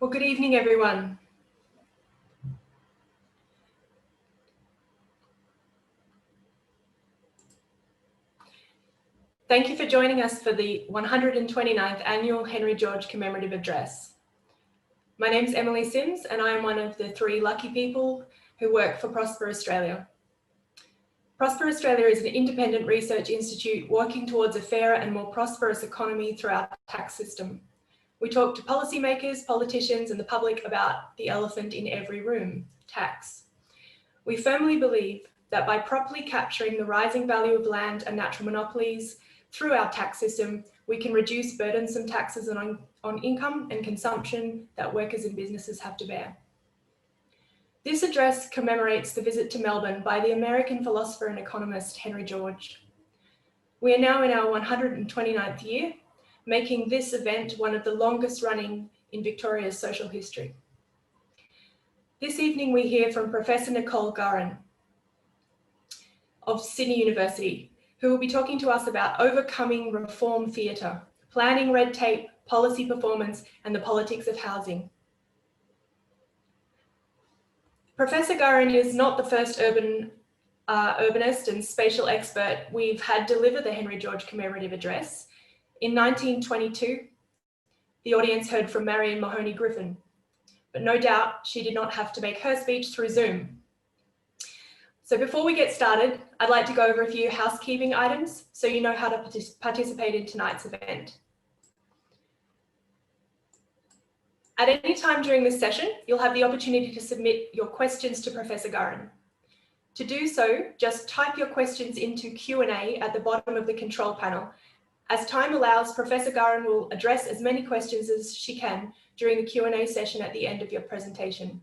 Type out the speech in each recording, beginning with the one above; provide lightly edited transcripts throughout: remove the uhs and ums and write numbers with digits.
Well, good evening, everyone. Thank you for joining us for the 129th Annual Henry George Commemorative Address. My name is Emily Sims, and I am one of the 3 lucky people who work for Prosper Australia. Prosper Australia is an independent research institute working towards a fairer and more prosperous economy through our tax system. We talk to policymakers, politicians, and the public about the elephant in every room, tax. We firmly believe that by properly capturing the rising value of land and natural monopolies through our tax system, we can reduce burdensome taxes on income and consumption that workers and businesses have to bear. This address commemorates the visit to Melbourne by the American philosopher and economist Henry George. We are now in our 129th year, making this event one of the longest running in Victoria's social history. This evening we hear from Professor Nicole Gurran of Sydney University, who will be talking to us about overcoming reform theatre, planning red tape, policy performance, and the politics of housing. Professor Gurran is not the first urbanist and spatial expert we've had deliver the Henry George Commemorative Address. In 1922, the audience heard from Marion Mahoney Griffin, but no doubt she did not have to make her speech through Zoom. So before we get started, I'd like to go over a few housekeeping items so you know how to participate in tonight's event. At any time during this session, you'll have the opportunity to submit your questions to Professor Gurran. To do so, just type your questions into Q&A at the bottom of the control panel. As time allows, Professor Gurran will address as many questions as she can during the Q&A session at the end of your presentation.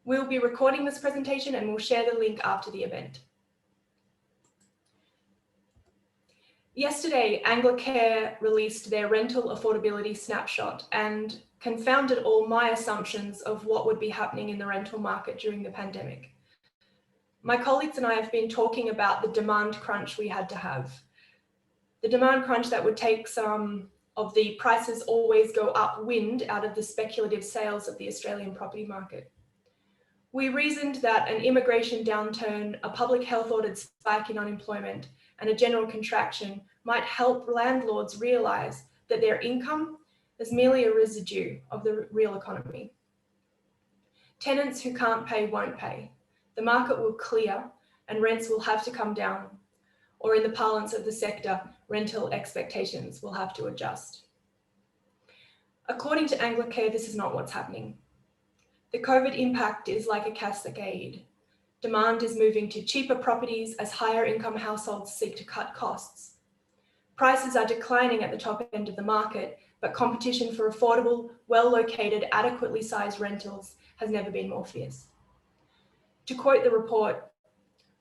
We'll be recording this presentation and we'll share the link after the event. Yesterday, Anglicare released their rental affordability snapshot and confounded all my assumptions of what would be happening in the rental market during the pandemic. My colleagues and I have been talking about the demand crunch we had to have. The demand crunch that would take some of the prices always go up wind out of the speculative sales of the Australian property market. We reasoned that an immigration downturn, a public health ordered spike in unemployment, and a general contraction might help landlords realise that their income is merely a residue of the real economy. Tenants who can't pay won't pay. The market will clear and rents will have to come down, or in the parlance of the sector, rental expectations will have to adjust. According to Anglicare, this is not what's happening. The COVID impact is like a cascade. Demand is moving to cheaper properties as higher income households seek to cut costs. Prices are declining at the top end of the market, but competition for affordable, well-located, adequately sized rentals has never been more fierce. To quote the report,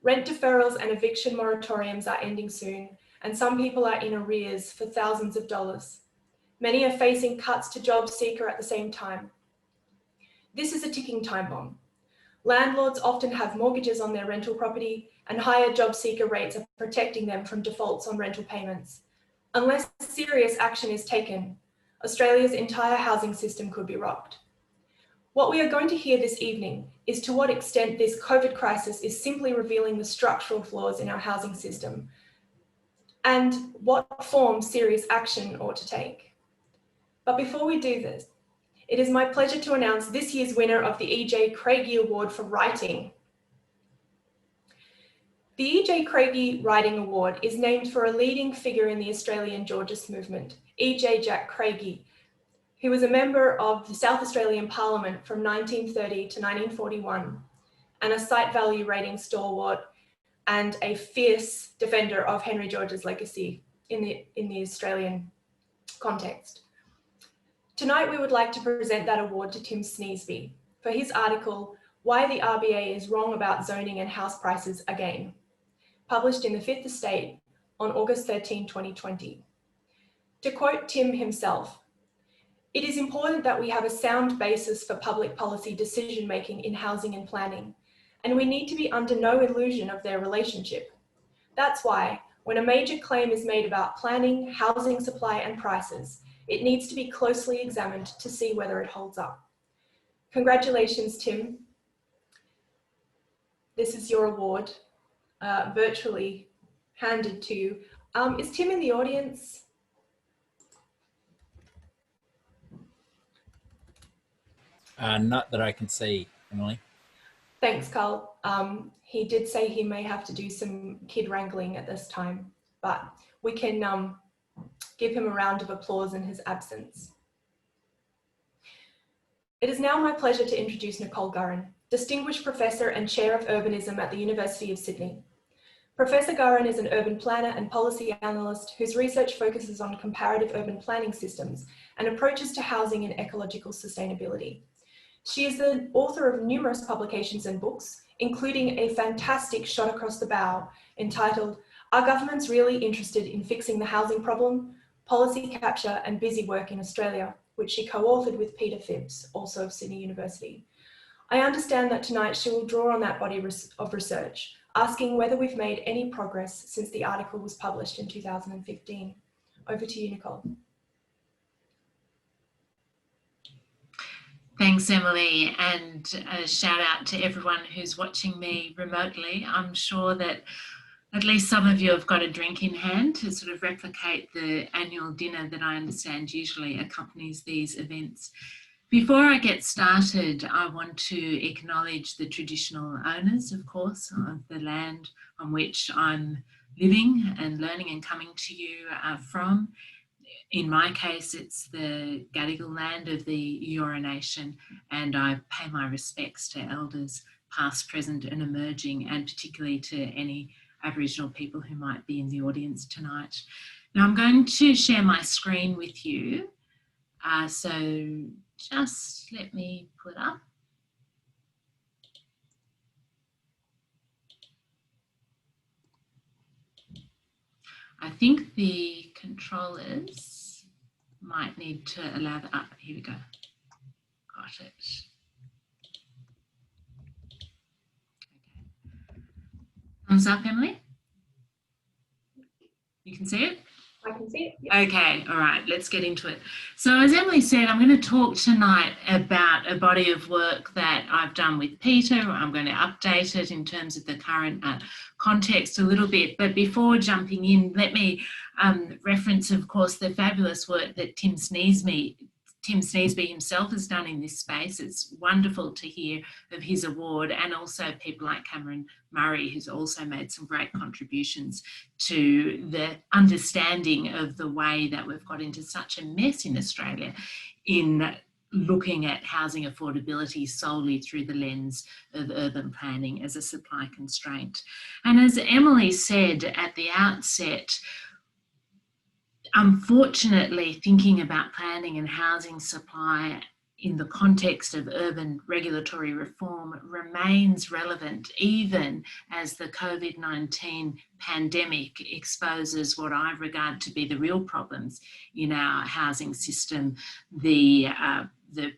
rent deferrals and eviction moratoriums are ending soon, and some people are in arrears for thousands of dollars. Many are facing cuts to job seeker at the same time. This is a ticking time bomb. Landlords often have mortgages on their rental property, and higher job seeker rates are protecting them from defaults on rental payments. Unless serious action is taken, Australia's entire housing system could be rocked. What we are going to hear this evening is to what extent this COVID crisis is simply revealing the structural flaws in our housing system and what form serious action ought to take. But before we do this, it is my pleasure to announce this year's winner of the E.J. Craigie Award for Writing. The E.J. Craigie Writing Award is named for a leading figure in the Australian Georgist movement, E.J. Jack Craigie, who was a member of the South Australian Parliament from 1930 to 1941 and a site value rating stalwart and a fierce defender of Henry George's legacy in the Australian context. Tonight, we would like to present that award to Tim Sneesby for his article, Why the RBA is Wrong About Zoning and House Prices Again, published in the Fifth Estate on August 13, 2020. To quote Tim himself, "It is important that we have a sound basis for public policy decision-making in housing and planning, and we need to be under no illusion of their relationship. That's why, when a major claim is made about planning, housing supply and prices, it needs to be closely examined to see whether it holds up. Congratulations, Tim. This is your award, virtually handed to you. Is Tim in the audience? Not that I can see, Emily. Thanks, Carl. He did say he may have to do some kid wrangling at this time, but we can give him a round of applause in his absence. It is now my pleasure to introduce Nicole Gurran, Distinguished Professor and Chair of Urbanism at the University of Sydney. Professor Gurran is an urban planner and policy analyst whose research focuses on comparative urban planning systems and approaches to housing and ecological sustainability. She is the author of numerous publications and books, including a fantastic shot across the bow entitled, "Are Governments Really Interested in Fixing the Housing Problem? Policy Capture and Busy Work in Australia," which she co-authored with Peter Phipps, also of Sydney University. I understand that tonight she will draw on that body of research, asking whether we've made any progress since the article was published in 2015. Over to you, Nicole. Thanks, Emily, and a shout out to everyone who's watching me remotely. I'm sure that at least some of you have got a drink in hand to sort of replicate the annual dinner that I understand usually accompanies these events. Before I get started, I want to acknowledge the traditional owners, of course, of the land on which I'm living and learning and coming to you from. In my case, it's the Gadigal land of the Eora Nation, and I pay my respects to elders past, present and emerging, and particularly to any Aboriginal people who might be in the audience tonight. Now I'm going to share my screen with you. So just let me put up. I think the controllers might need to allow the, here we go. Got it. Okay. Thumbs up, Emily? You can see it? I can see it. Yep. Okay, all right, let's get into it. So as Emily said, I'm going to talk tonight about a body of work that I've done with Peter. I'm going to update it in terms of the current context a little bit. But before jumping in, let me reference, of course, the fabulous work that Tim Sneesby himself has done in this space. It's wonderful to hear of his award, and also people like Cameron Murray, who's also made some great contributions to the understanding of the way that we've got into such a mess in Australia in looking at housing affordability solely through the lens of urban planning as a supply constraint. And as Emily said at the outset, unfortunately, thinking about planning and housing supply in the context of urban regulatory reform remains relevant, even as the COVID-19 pandemic exposes what I regard to be the real problems in our housing system, the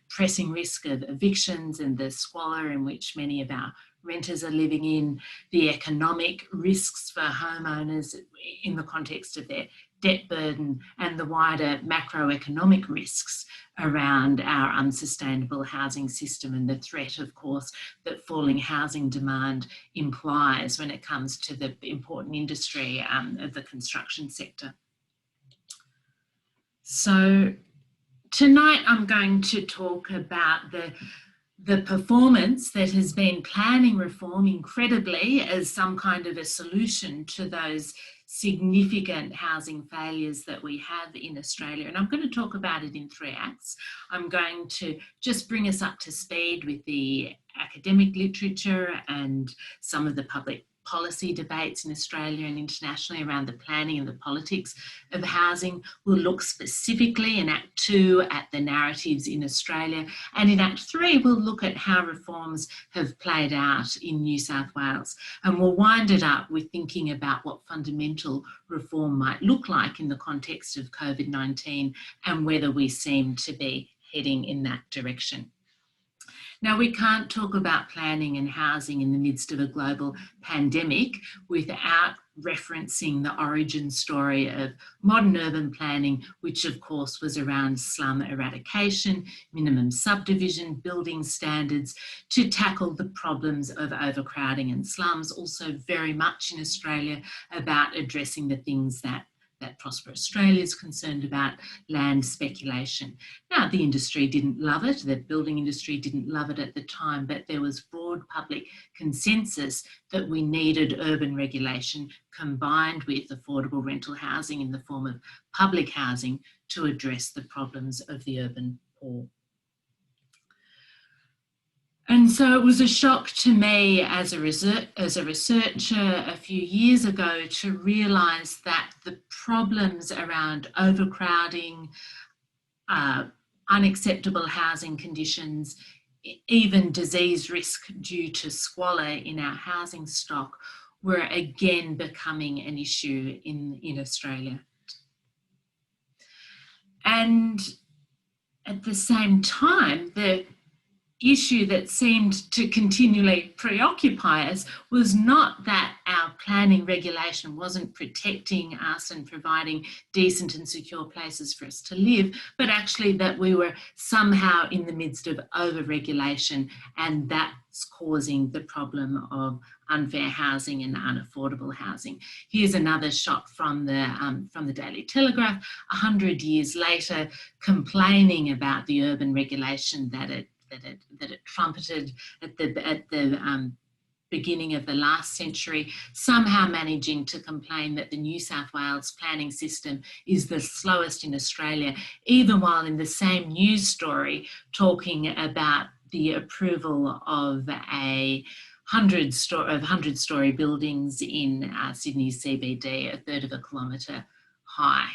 pressing risk of evictions and the squalor in which many of our renters are living in, the economic risks for homeowners in the context of their debt burden, and the wider macroeconomic risks around our unsustainable housing system, and the threat, of course, that falling housing demand implies when it comes to the important industry of the construction sector. So tonight I'm going to talk about the performance that has been planning reform incredibly as some kind of a solution to those significant housing failures that we have in Australia. And I'm going to talk about it in 3 acts. I'm going to just bring us up to speed with the academic literature and some of the public policy debates in Australia and internationally around the planning and the politics of housing. We'll look specifically in Act 2 at the narratives in Australia, and in Act 3 we'll look at how reforms have played out in New South Wales, and we'll wind it up with thinking about what fundamental reform might look like in the context of COVID-19 and whether we seem to be heading in that direction. Now, we can't talk about planning and housing in the midst of a global pandemic without referencing the origin story of modern urban planning, which of course was around slum eradication, minimum subdivision, building standards to tackle the problems of overcrowding and slums. Also very much in Australia about addressing the things that Prosper Australia is concerned about, land speculation. Now, the industry didn't love it, the building industry didn't love it at the time, but there was broad public consensus that we needed urban regulation combined with affordable rental housing in the form of public housing to address the problems of the urban poor. And so it was a shock to me as a researcher a few years ago to realise that the problems around overcrowding, unacceptable housing conditions, even disease risk due to squalor in our housing stock were again becoming an issue in Australia. And at the same time, the issue that seemed to continually preoccupy us was not that our planning regulation wasn't protecting us and providing decent and secure places for us to live, but actually that we were somehow in the midst of over-regulation, and that's causing the problem of unfair housing and unaffordable housing. Here's another shot from the Daily Telegraph, 100 years later, complaining about the urban regulation that it trumpeted at the beginning of the last century, somehow managing to complain that the New South Wales planning system is the slowest in Australia, even while in the same news story talking about the approval of 100-storey buildings in Sydney CBD, a third of a kilometre high.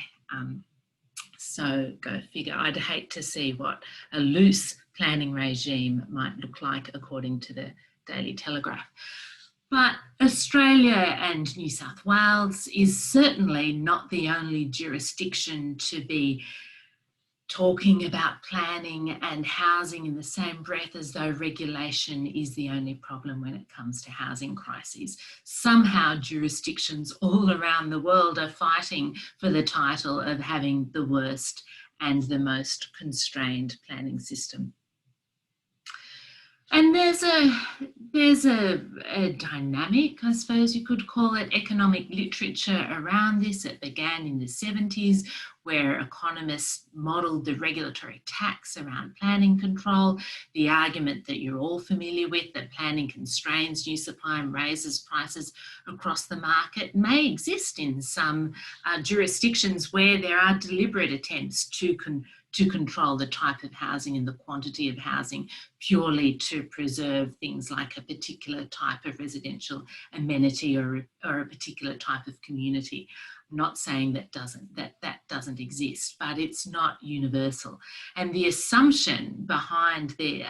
So go figure. I'd hate to see what a loose planning regime might look like according to the Daily Telegraph. But Australia and New South Wales is certainly not the only jurisdiction to be talking about planning and housing in the same breath as though regulation is the only problem when it comes to housing crises. Somehow jurisdictions all around the world are fighting for the title of having the worst and the most constrained planning system. And there's a dynamic, I suppose you could call it, economic literature around this. It began in the 70s, where economists modelled the regulatory tax around planning control, the argument that you're all familiar with, that planning constrains new supply and raises prices across the market, may exist in some jurisdictions where there are deliberate attempts to control the type of housing and the quantity of housing purely to preserve things like a particular type of residential amenity or a particular type of community. I'm not saying that doesn't exist, but it's not universal. And the assumption behind the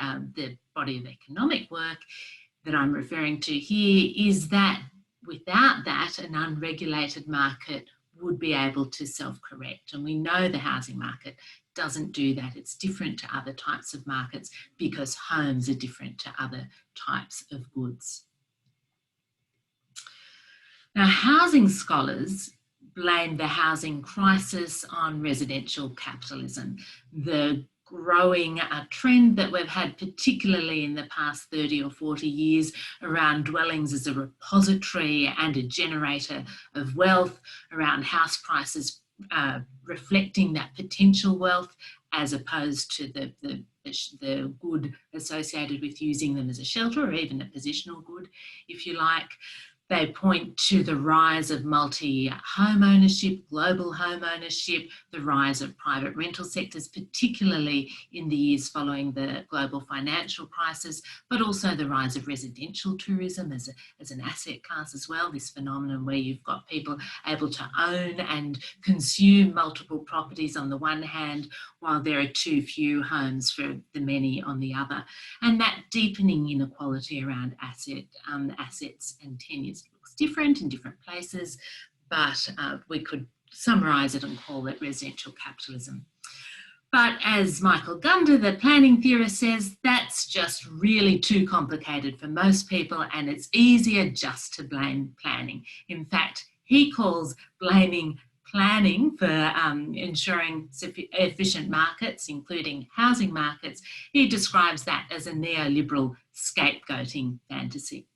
body of economic work that I'm referring to here is that without that, an unregulated market would be able to self-correct. And we know the housing market doesn't do that. It's different to other types of markets because homes are different to other types of goods. Now, housing scholars blame the housing crisis on residential capitalism, the growing trend that we've had, particularly in the past 30 or 40 years, around dwellings as a repository and a generator of wealth, around house prices reflecting that potential wealth as opposed to the good associated with using them as a shelter, or even a positional good, if you like. They point to the rise of multi-home ownership, global home ownership, the rise of private rental sectors, particularly in the years following the global financial crisis, but also the rise of residential tourism as an asset class as well, this phenomenon where you've got people able to own and consume multiple properties on the one hand, while there are too few homes for the many on the other. And that deepening inequality around assets and tenures looks different in different places, but we could summarise it and call it residential capitalism. But as Michael Gunda, the planning theorist, says, that's just really too complicated for most people, and it's easier just to blame planning. In fact, he calls blaming planning for ensuring efficient markets, including housing markets. He describes that as a neoliberal scapegoating fantasy.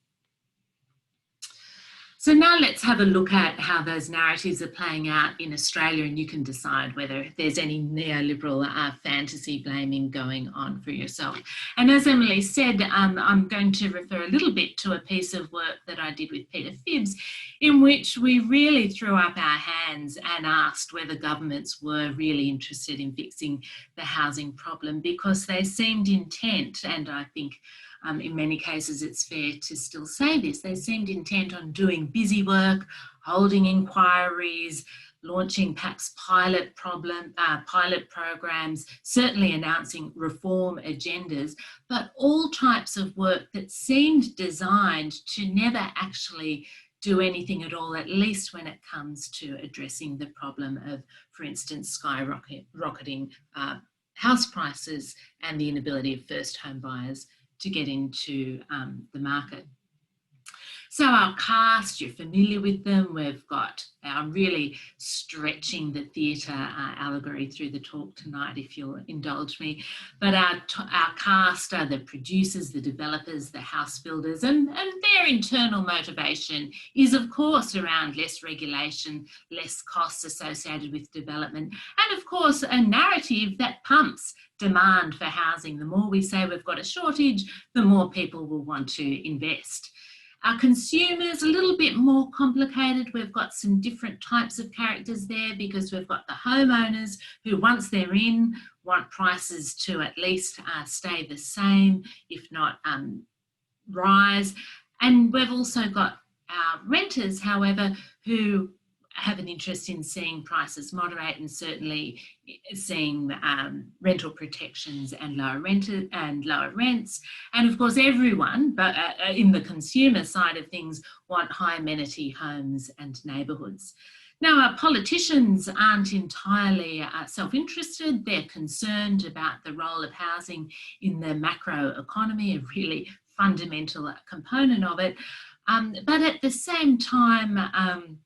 So now let's have a look at how those narratives are playing out in Australia, and you can decide whether there's any neoliberal fantasy blaming going on for yourself. And as Emily said, I'm going to refer a little bit to a piece of work that I did with Peter Phibbs, in which we really threw up our hands and asked whether governments were really interested in fixing the housing problem, because they seemed intent, and I think in many cases it's fair to still say this, they seemed intent on doing busy work, holding inquiries, launching perhaps pilot programs, certainly announcing reform agendas, but all types of work that seemed designed to never actually do anything at all, at least when it comes to addressing the problem of, for instance, skyrocketing house prices and the inability of first home buyers to get into the market. So our cast, you're familiar with them. We've got our really stretching the theatre allegory through the talk tonight, if you'll indulge me. But our cast are the producers, the developers, the house builders, and their internal motivation is, of course, around less regulation, less costs associated with development, and, of course, a narrative that pumps demand for housing. The more we say we've got a shortage, the more people will want to invest. Our consumers, a little bit more complicated. We've got some different types of characters there, because we've got the homeowners who, once they're in, want prices to at least stay the same, if not rise. And we've also got our renters, however, who have an interest in seeing prices moderate and certainly seeing rental protections and lower rents. And of course, everyone, but in the consumer side of things, want high amenity homes and neighbourhoods. Now, our politicians aren't entirely self-interested. They're concerned about the role of housing in the macro economy, a really fundamental component of it. But at the same time,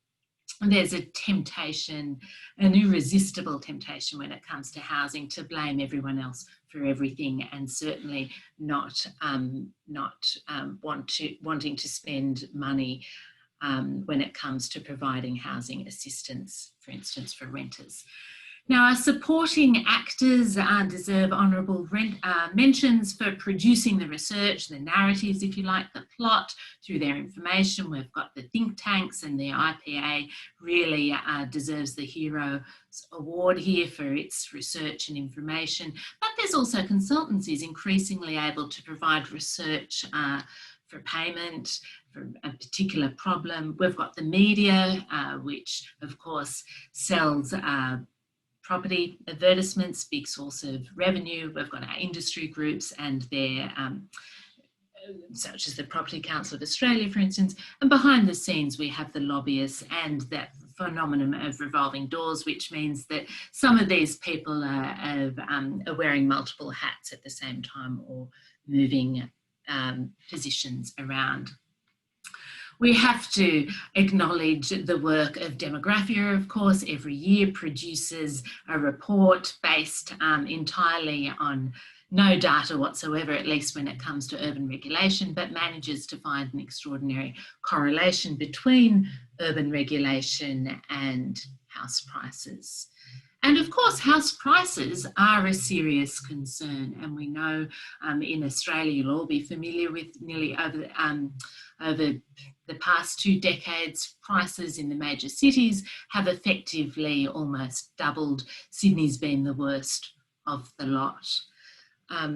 there's a temptation, an irresistible temptation when it comes to housing, to blame everyone else for everything, and certainly not wanting to spend money when it comes to providing housing assistance, for instance, for renters. Now, our supporting actors deserve honourable mentions for producing the research, the narratives, if you like, the plot through their information. We've got the think tanks, and the IPA really deserves the Heroes Award here for its research and information. But there's also consultancies increasingly able to provide research for payment for a particular problem. We've got the media, which of course sells property advertisements, big source of revenue. We've got our industry groups and their, such as the Property Council of Australia, for instance, and behind the scenes we have the lobbyists and that phenomenon of revolving doors, which means that some of these people are wearing multiple hats at the same time, or moving positions around. We have to acknowledge the work of Demographia, of course. Every year produces a report based entirely on no data whatsoever, at least when it comes to urban regulation, but manages to find an extraordinary correlation between urban regulation and house prices. And of course, house prices are a serious concern. And we know in Australia, you'll all be familiar with, nearly over the past 2 decades, prices in the major cities have effectively almost doubled. Sydney's been the worst of the lot.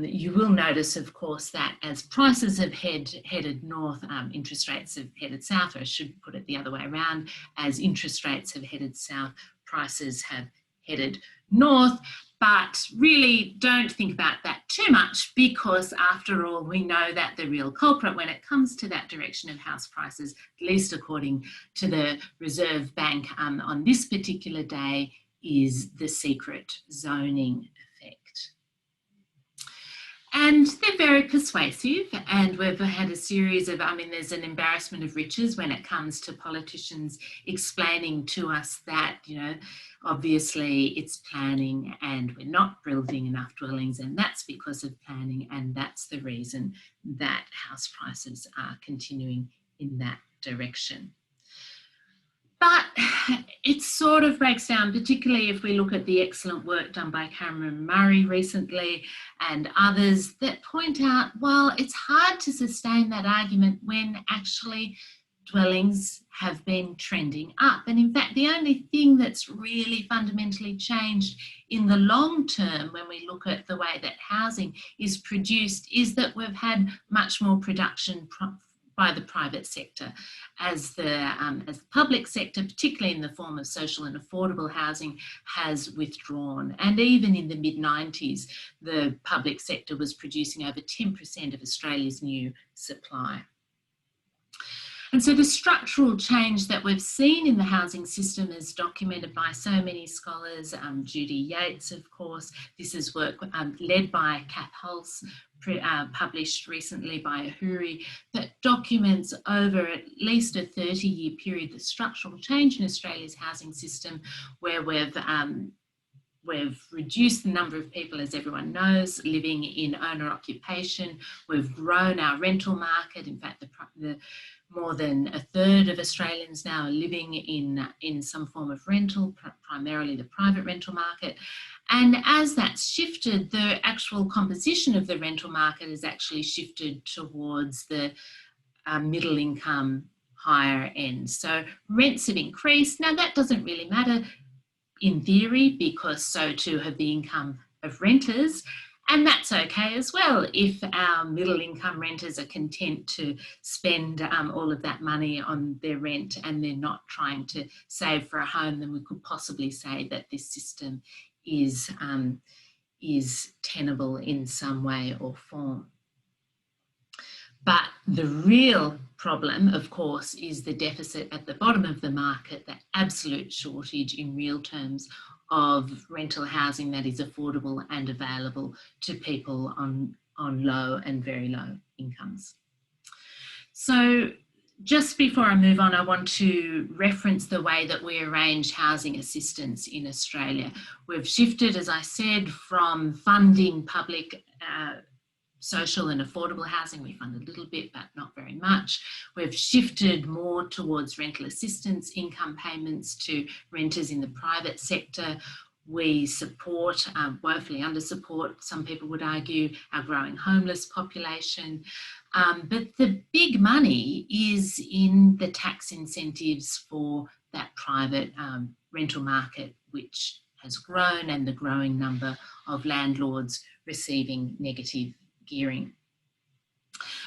You will notice, of course, that as prices have headed north, interest rates have headed south, or I should put it the other way around. As interest rates have headed south, prices have headed north. But really don't think about that too much, because after all, we know that the real culprit when it comes to that direction of house prices, at least according to the Reserve Bank on this particular day, is the secret zoning effect. And they're very persuasive, and we've had a series of, there's an embarrassment of riches when it comes to politicians explaining to us that, obviously it's planning and we're not building enough dwellings, and that's because of planning, and that's the reason that house prices are continuing in that direction. But it sort of breaks down, particularly if we look at the excellent work done by Cameron Murray recently and others that point out, well, it's hard to sustain that argument when actually dwellings have been trending up. And in fact, the only thing that's really fundamentally changed in the long term when we look at the way that housing is produced is that we've had much more production by the private sector as the public sector, particularly in the form of social and affordable housing, has withdrawn. And even in the mid-90s, the public sector was producing over 10% of Australia's new supply. And so the structural change that we've seen in the housing system is documented by so many scholars, Judy Yates, of course. This is work led by Kath Hulse, published recently by Ahuri, that documents over at least a 30-year period the structural change in Australia's housing system, where we've reduced the number of people, as everyone knows, living in owner-occupation. We've grown our rental market. In fact, the more than a third of Australians now are living in some form of rental, primarily the private rental market. And as that's shifted, the actual composition of the rental market has actually shifted towards the middle income, higher end. So rents have increased. Now that doesn't really matter in theory, because so too have the income of renters. And that's okay as well if our middle income renters are content to spend all of that money on their rent and they're not trying to save for a home. Then we could possibly say that this system is tenable in some way or form. But the real problem, of course, is the deficit at the bottom of the market, the absolute shortage in real terms of rental housing that is affordable and available to people on low and very low incomes. So just before I move on, I want to reference the way that we arrange housing assistance in Australia. We've shifted, as I said, from funding public social and affordable housing. We fund a little bit, but not very much. We've shifted more towards rental assistance, income payments to renters in the private sector. We support, woefully under support, some people would argue, our growing homeless population. But the big money is in the tax incentives for that private rental market, which has grown, and the growing number of landlords receiving negative gearing.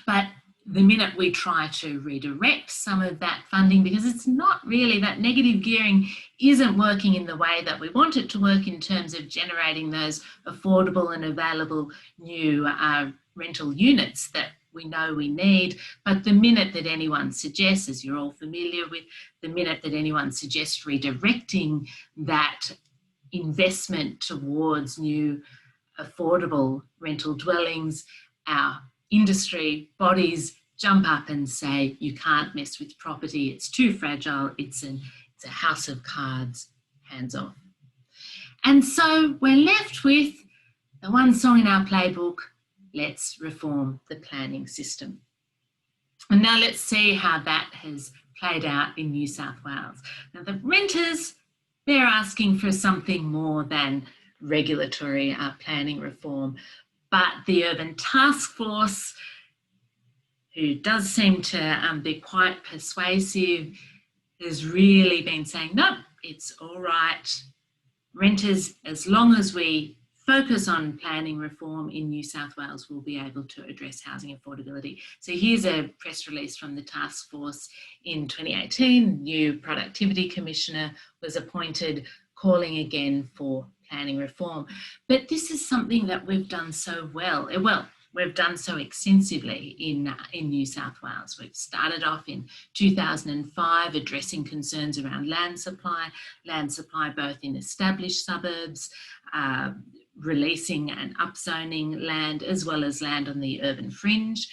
But the minute we try to redirect some of that funding, because it's not really, that negative gearing isn't working in the way that we want it to work in terms of generating those affordable and available new rental units that we know we need. But the minute that anyone suggests, as you're all familiar with, the minute that anyone suggests redirecting that investment towards new affordable rental dwellings, our industry bodies jump up and say, you can't mess with property, it's too fragile, it's a house of cards, hands off. And so we're left with the one song in our playbook, let's reform the planning system. And now let's see how that has played out in New South Wales. Now the renters, they're asking for something more than regulatory planning reform, but the Urban Task Force, who does seem to be quite persuasive, has really been saying, no, it's all right. Renters, as long as we focus on planning reform in New South Wales, we'll be able to address housing affordability. So here's a press release from the task force in 2018. New Productivity Commissioner was appointed, calling again for planning reform. But this is something that we've done so well. We've done so extensively in New South Wales. We've started off in 2005 addressing concerns around land supply both in established suburbs, releasing and upzoning land, as well as land on the urban fringe.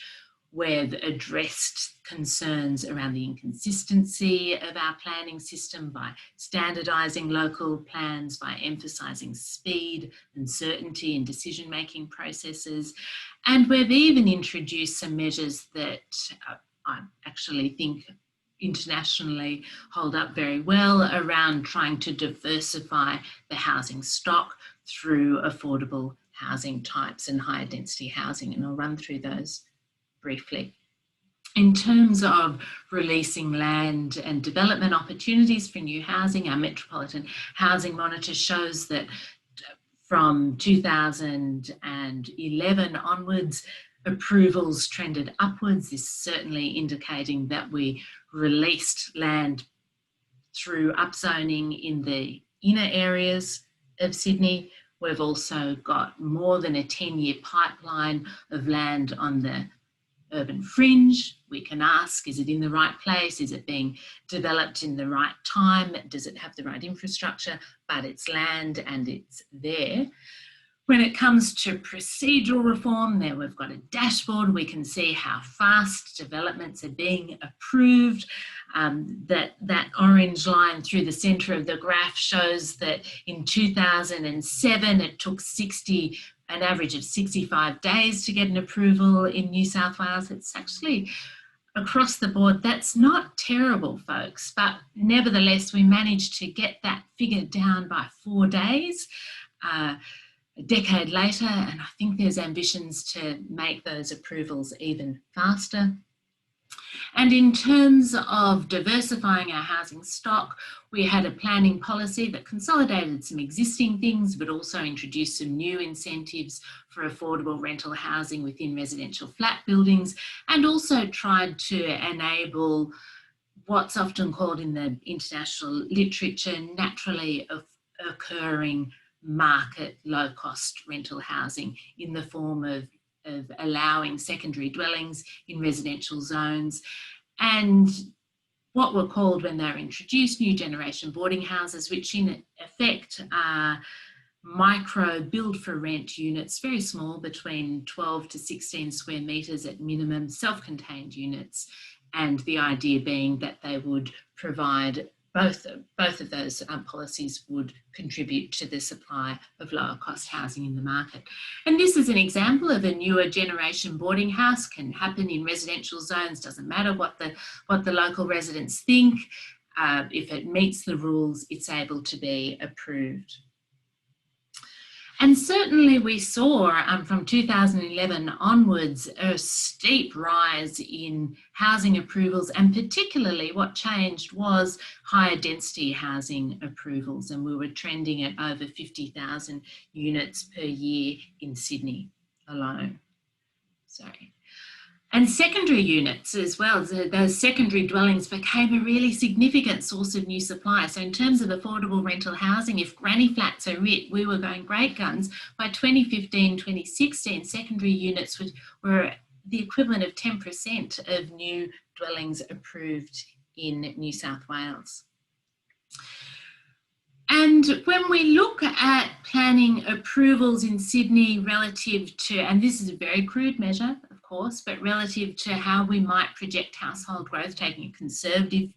We've addressed concerns around the inconsistency of our planning system by standardising local plans, by emphasising speed and certainty in decision-making processes. And we've even introduced some measures that I actually think internationally hold up very well around trying to diversify the housing stock through affordable housing types and higher density housing. And I'll run through those briefly. In terms of releasing land and development opportunities for new housing, our Metropolitan Housing Monitor shows that from 2011 onwards, approvals trended upwards. This is certainly indicating that we released land through upzoning in the inner areas of Sydney. We've also got more than a 10-year pipeline of land on the urban fringe. We can ask, is it in the right place? Is it being developed in the right time? Does it have the right infrastructure? But it's land and it's there. When it comes to procedural reform, there we've got a dashboard. We can see how fast developments are being approved. That orange line through the centre of the graph shows that in 2007, it took an average of 65 days to get an approval in New South Wales. It's actually across the board. That's not terrible, folks, but nevertheless, we managed to get that figure down by 4 days. A decade later, and I think there's ambitions to make those approvals even faster. And in terms of diversifying our housing stock, we had a planning policy that consolidated some existing things, but also introduced some new incentives for affordable rental housing within residential flat buildings, and also tried to enable what's often called in the international literature naturally occurring market low-cost rental housing in the form of allowing secondary dwellings in residential zones, and what were called, when they were introduced, new generation boarding houses, which in effect are micro build for rent units, very small, between 12 to 16 square metres at minimum, self-contained units, and the idea being that they would provide both of those policies would contribute to the supply of lower cost housing in the market. And this is an example of a newer generation boarding house. Can happen in residential zones, doesn't matter what the local residents think. If it meets the rules, it's able to be approved. And certainly we saw from 2011 onwards a steep rise in housing approvals, and particularly what changed was higher density housing approvals, and we were trending at over 50,000 units per year in Sydney alone. Sorry. And secondary units as well, those secondary dwellings became a really significant source of new supply. So in terms of affordable rental housing, if granny flats are it, we were going great guns. By 2015, 2016, secondary units were the equivalent of 10% of new dwellings approved in New South Wales. And when we look at planning approvals in Sydney relative to, and this is a very crude measure, of course, but relative to how we might project household growth, taking a conservative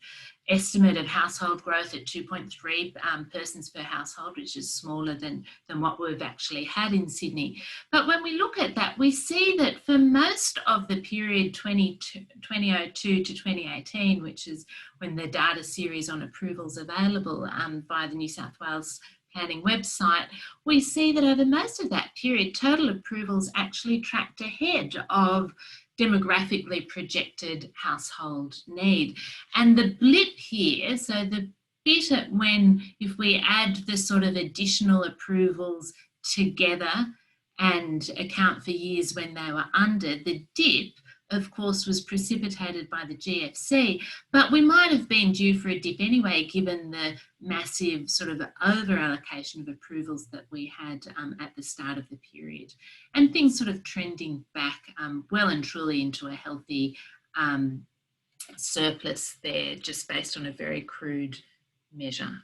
estimate of household growth at 2.3 persons per household, which is smaller than what we've actually had in Sydney. But when we look at that, we see that for most of the period 2002 to 2018, which is when the data series on approvals available by the New South Wales Planning website, we see that over most of that period, total approvals actually tracked ahead of demographically projected household need. And the blip here, so the bit at when, if we add the sort of additional approvals together and account for years when they were under, the dip, of course, was precipitated by the GFC, but we might have been due for a dip anyway, given the massive sort of over allocation of approvals that we had at the start of the period, and things sort of trending back well and truly into a healthy surplus there, just based on a very crude measure.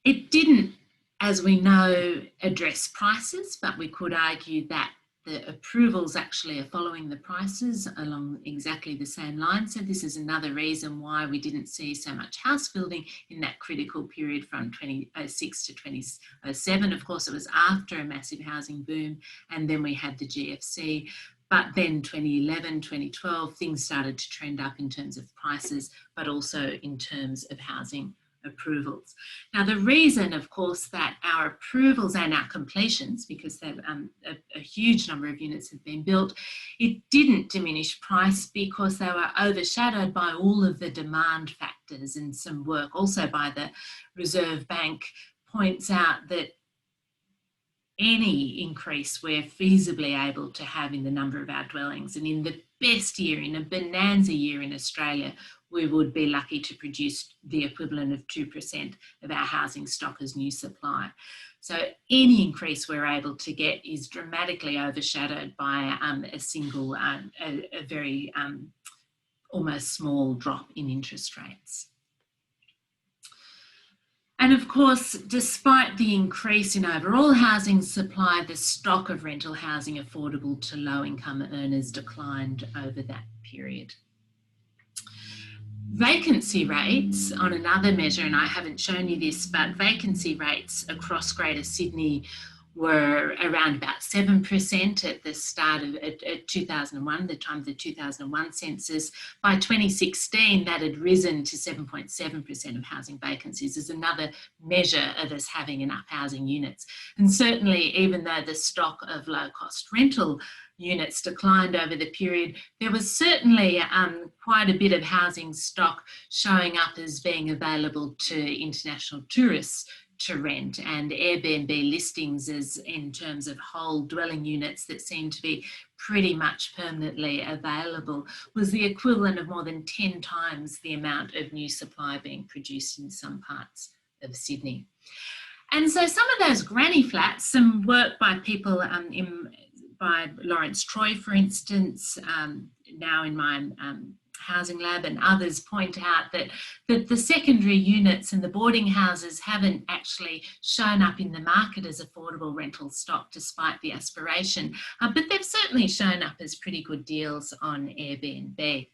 It didn't as we know, address prices, but we could argue that the approvals actually are following the prices along exactly the same line. So this is another reason why we didn't see so much house building in that critical period from 2006 to 2007. Of course, it was after a massive housing boom, and then we had the GFC. But then 2011, 2012, things started to trend up in terms of prices, but also in terms of housing approvals. Now, the reason, of course, that our approvals and our completions, because a huge number of units have been built, it didn't diminish price because they were overshadowed by all of the demand factors, and some work also by the Reserve Bank points out that any increase we're feasibly able to have in the number of our dwellings, and in the best year, in a bonanza year in Australia, we would be lucky to produce the equivalent of 2% of our housing stock as new supply. So any increase we're able to get is dramatically overshadowed by a single, a very almost small drop in interest rates. And of course, despite the increase in overall housing supply, the stock of rental housing affordable to low-income earners declined over that period. Vacancy rates, on another measure, and I haven't shown you this, but vacancy rates across Greater Sydney were around about 7% at the start of 2001, the time of the 2001 census. By 2016, that had risen to 7.7% of housing vacancies as another measure of us having enough housing units. And certainly, even though the stock of low-cost rental units declined over the period, there was certainly quite a bit of housing stock showing up as being available to international tourists to rent, and Airbnb listings as in terms of whole dwelling units that seem to be pretty much permanently available was the equivalent of more than 10 times the amount of new supply being produced in some parts of Sydney. And so some of those granny flats, some work by people by Lawrence Troy, for instance, now in my housing lab, and others point out that the secondary units and the boarding houses haven't actually shown up in the market as affordable rental stock despite the aspiration, but they've certainly shown up as pretty good deals on Airbnb.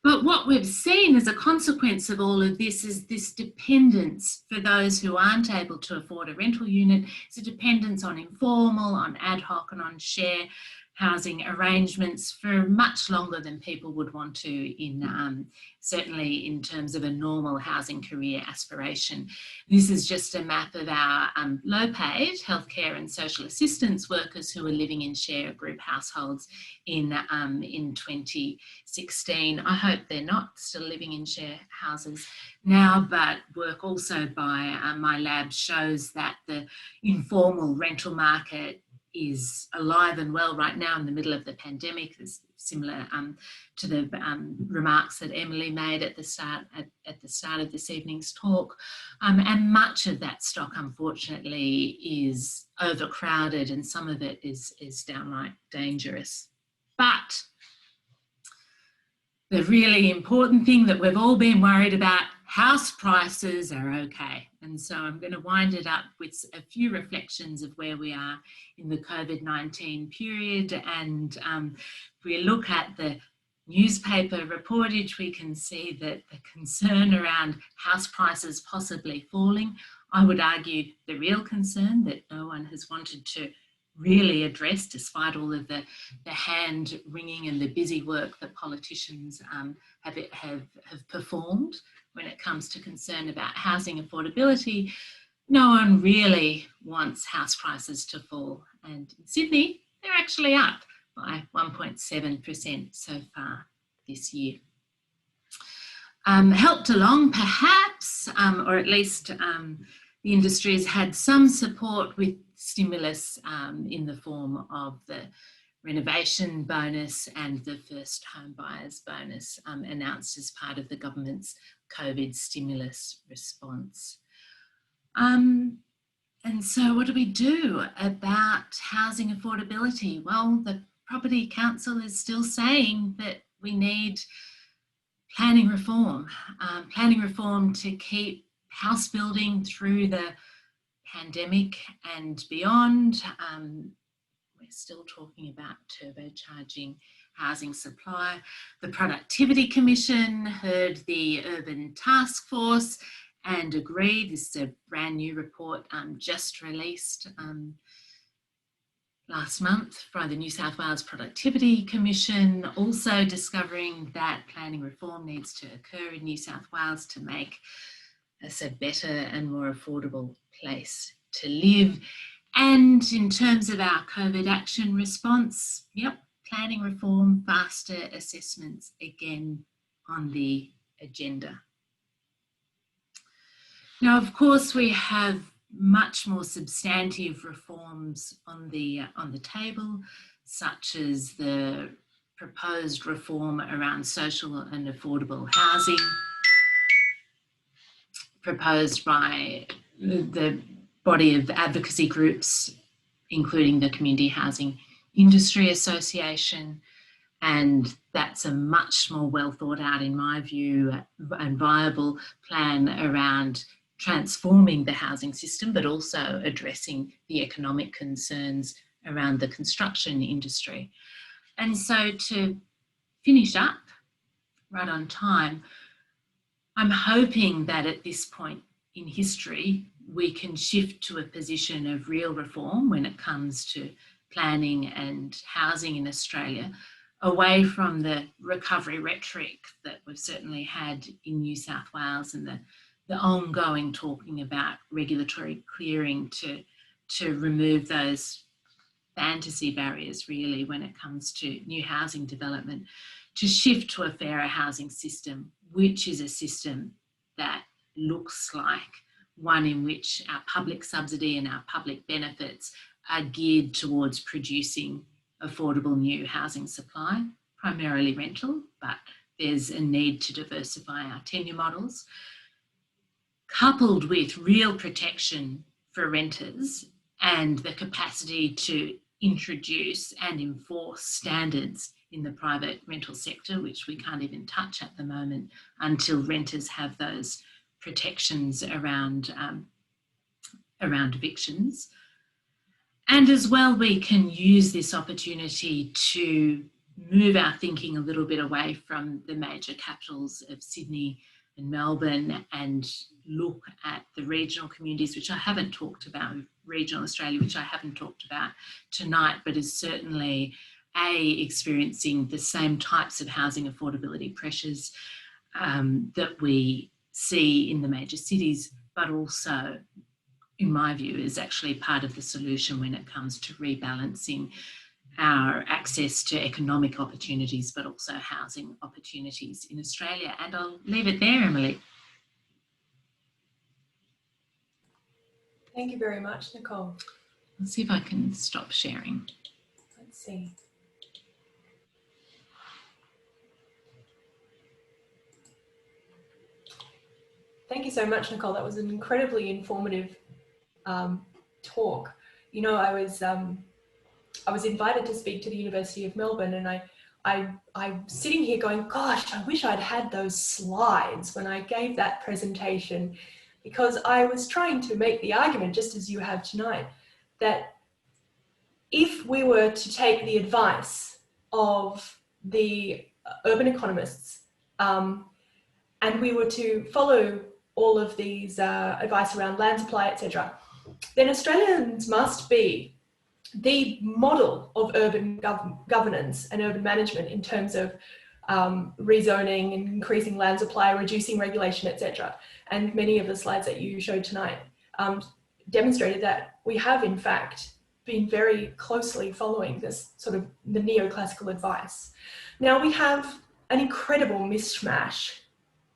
But what we've seen as a consequence of all of this is this dependence for those who aren't able to afford a rental unit. It's a dependence on informal, on ad hoc and on share housing arrangements for much longer than people would want to in certainly in terms of a normal housing career aspiration. This is just a map of our low-paid healthcare and social assistance workers who are living in share group households in 2016. I hope they're not still living in share houses now, but work also by my lab shows that the informal rental market is alive and well right now in the middle of the pandemic. It's similar to the remarks that Emily made at the start of this evening's talk. And much of that stock, unfortunately, is overcrowded, and some of it is downright dangerous. But the really important thing that we've all been worried about, house prices are okay. And so I'm going to wind it up with a few reflections of where we are in the COVID-19 period. And if we look at the newspaper reportage, we can see that the concern around house prices possibly falling, I would argue the real concern that no one has wanted to really address, despite all of the hand wringing and the busy work that politicians have performed when it comes to concern about housing affordability. No one really wants house prices to fall, and in Sydney they're actually up by 1.7% so far this year. Helped along perhaps, or at least the industry has had some support with stimulus in the form of the renovation bonus and the first home buyers bonus announced as part of the government's COVID stimulus response. And so what do we do about housing affordability? Well, the Property Council is still saying that we need planning reform to keep house building through the pandemic and beyond. We're still talking about turbocharging housing supply. The Productivity Commission heard the Urban Task Force and agreed. This is a brand new report just released last month by the New South Wales Productivity Commission, also discovering that planning reform needs to occur in New South Wales to make us a better and more affordable place to live. And in terms of our COVID action response, yep, planning reform, faster assessments, again on the agenda. Now, of course, we have much more substantive reforms on the table, such as the proposed reform around social and affordable housing, proposed by the body of advocacy groups, including the Community Housing Industry Association, and that's a much more well thought out, in my view, and viable plan around transforming the housing system, but also addressing the economic concerns around the construction industry. And so to finish up right on time, I'm hoping that at this point in history, we can shift to a position of real reform when it comes to planning and housing in Australia, away from the recovery rhetoric that we've certainly had in New South Wales and the ongoing talking about regulatory clearing to remove those fantasy barriers, really, when it comes to new housing development, to shift to a fairer housing system, which is a system that looks like one in which our public subsidy and our public benefits are geared towards producing affordable new housing supply, primarily rental, but there's a need to diversify our tenure models, coupled with real protection for renters and the capacity to introduce and enforce standards in the private rental sector, which we can't even touch at the moment until renters have those protections around evictions. And as well, we can use this opportunity to move our thinking a little bit away from the major capitals of Sydney and Melbourne and look at the regional communities, which I haven't talked about, regional Australia, which I haven't talked about tonight, but is certainly experiencing the same types of housing affordability pressures that we see in the major cities, but also, in my view, is actually part of the solution when it comes to rebalancing our access to economic opportunities, but also housing opportunities in Australia. And I'll leave it there, Emily. Thank you very much, Nicole. Let's see if I can stop sharing. Let's see. Thank you so much, Nicole. That was an incredibly informative talk. You know, I was invited to speak to the University of Melbourne, and I'm sitting here going, gosh, I wish I'd had those slides when I gave that presentation, because I was trying to make the argument, just as you have tonight, that if we were to take the advice of the urban economists and we were to follow all of these advice around land supply, etc., then Australians must be the model of urban governance and urban management in terms of rezoning and increasing land supply, reducing regulation, etc. And many of the slides that you showed tonight demonstrated that we have, in fact, been very closely following this sort of the neoclassical advice. Now we have an incredible mishmash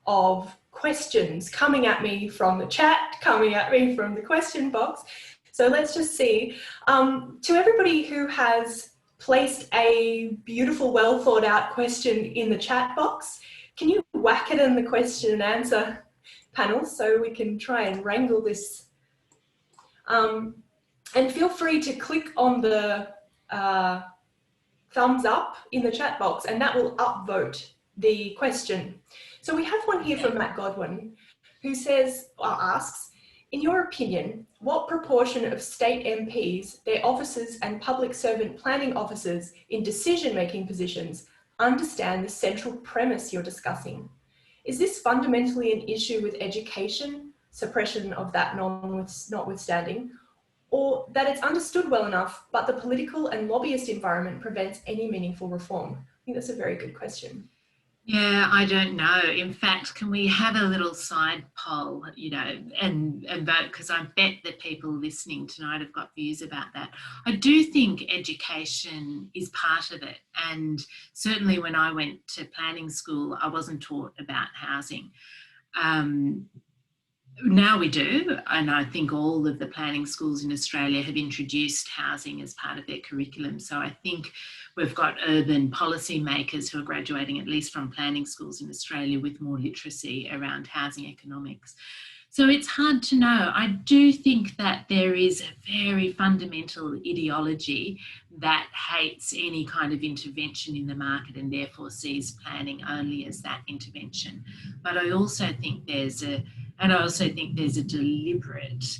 of questions coming at me from the chat, coming at me from the question box. So let's just see. To everybody who has placed a beautiful, well thought out question in the chat box, can you whack it in the question and answer panel so we can try and wrangle this? And feel free to click on the thumbs up in the chat box, and that will upvote the question. So we have one here from Matt Godwin, who says, or asks, In your opinion, what proportion of state MPs, their officers and public servant planning officers in decision-making positions understand the central premise you're discussing? Is this fundamentally an issue with education, suppression of that notwithstanding, or that it's understood well enough, but the political and lobbyist environment prevents any meaningful reform? I think that's a very good question. Yeah, I don't know. In fact, can we have a little side poll, and vote? Because I bet that people listening tonight have got views about that. I do think education is part of it. And certainly when I went to planning school, I wasn't taught about housing. Now we do, and I think all of the planning schools in Australia have introduced housing as part of their curriculum. So I think we've got urban policy makers who are graduating, at least from planning schools in Australia, with more literacy around housing economics. So it's hard to know. I do think that there is a very fundamental ideology that hates any kind of intervention in the market and therefore sees planning only as that intervention. But I also think there's a deliberate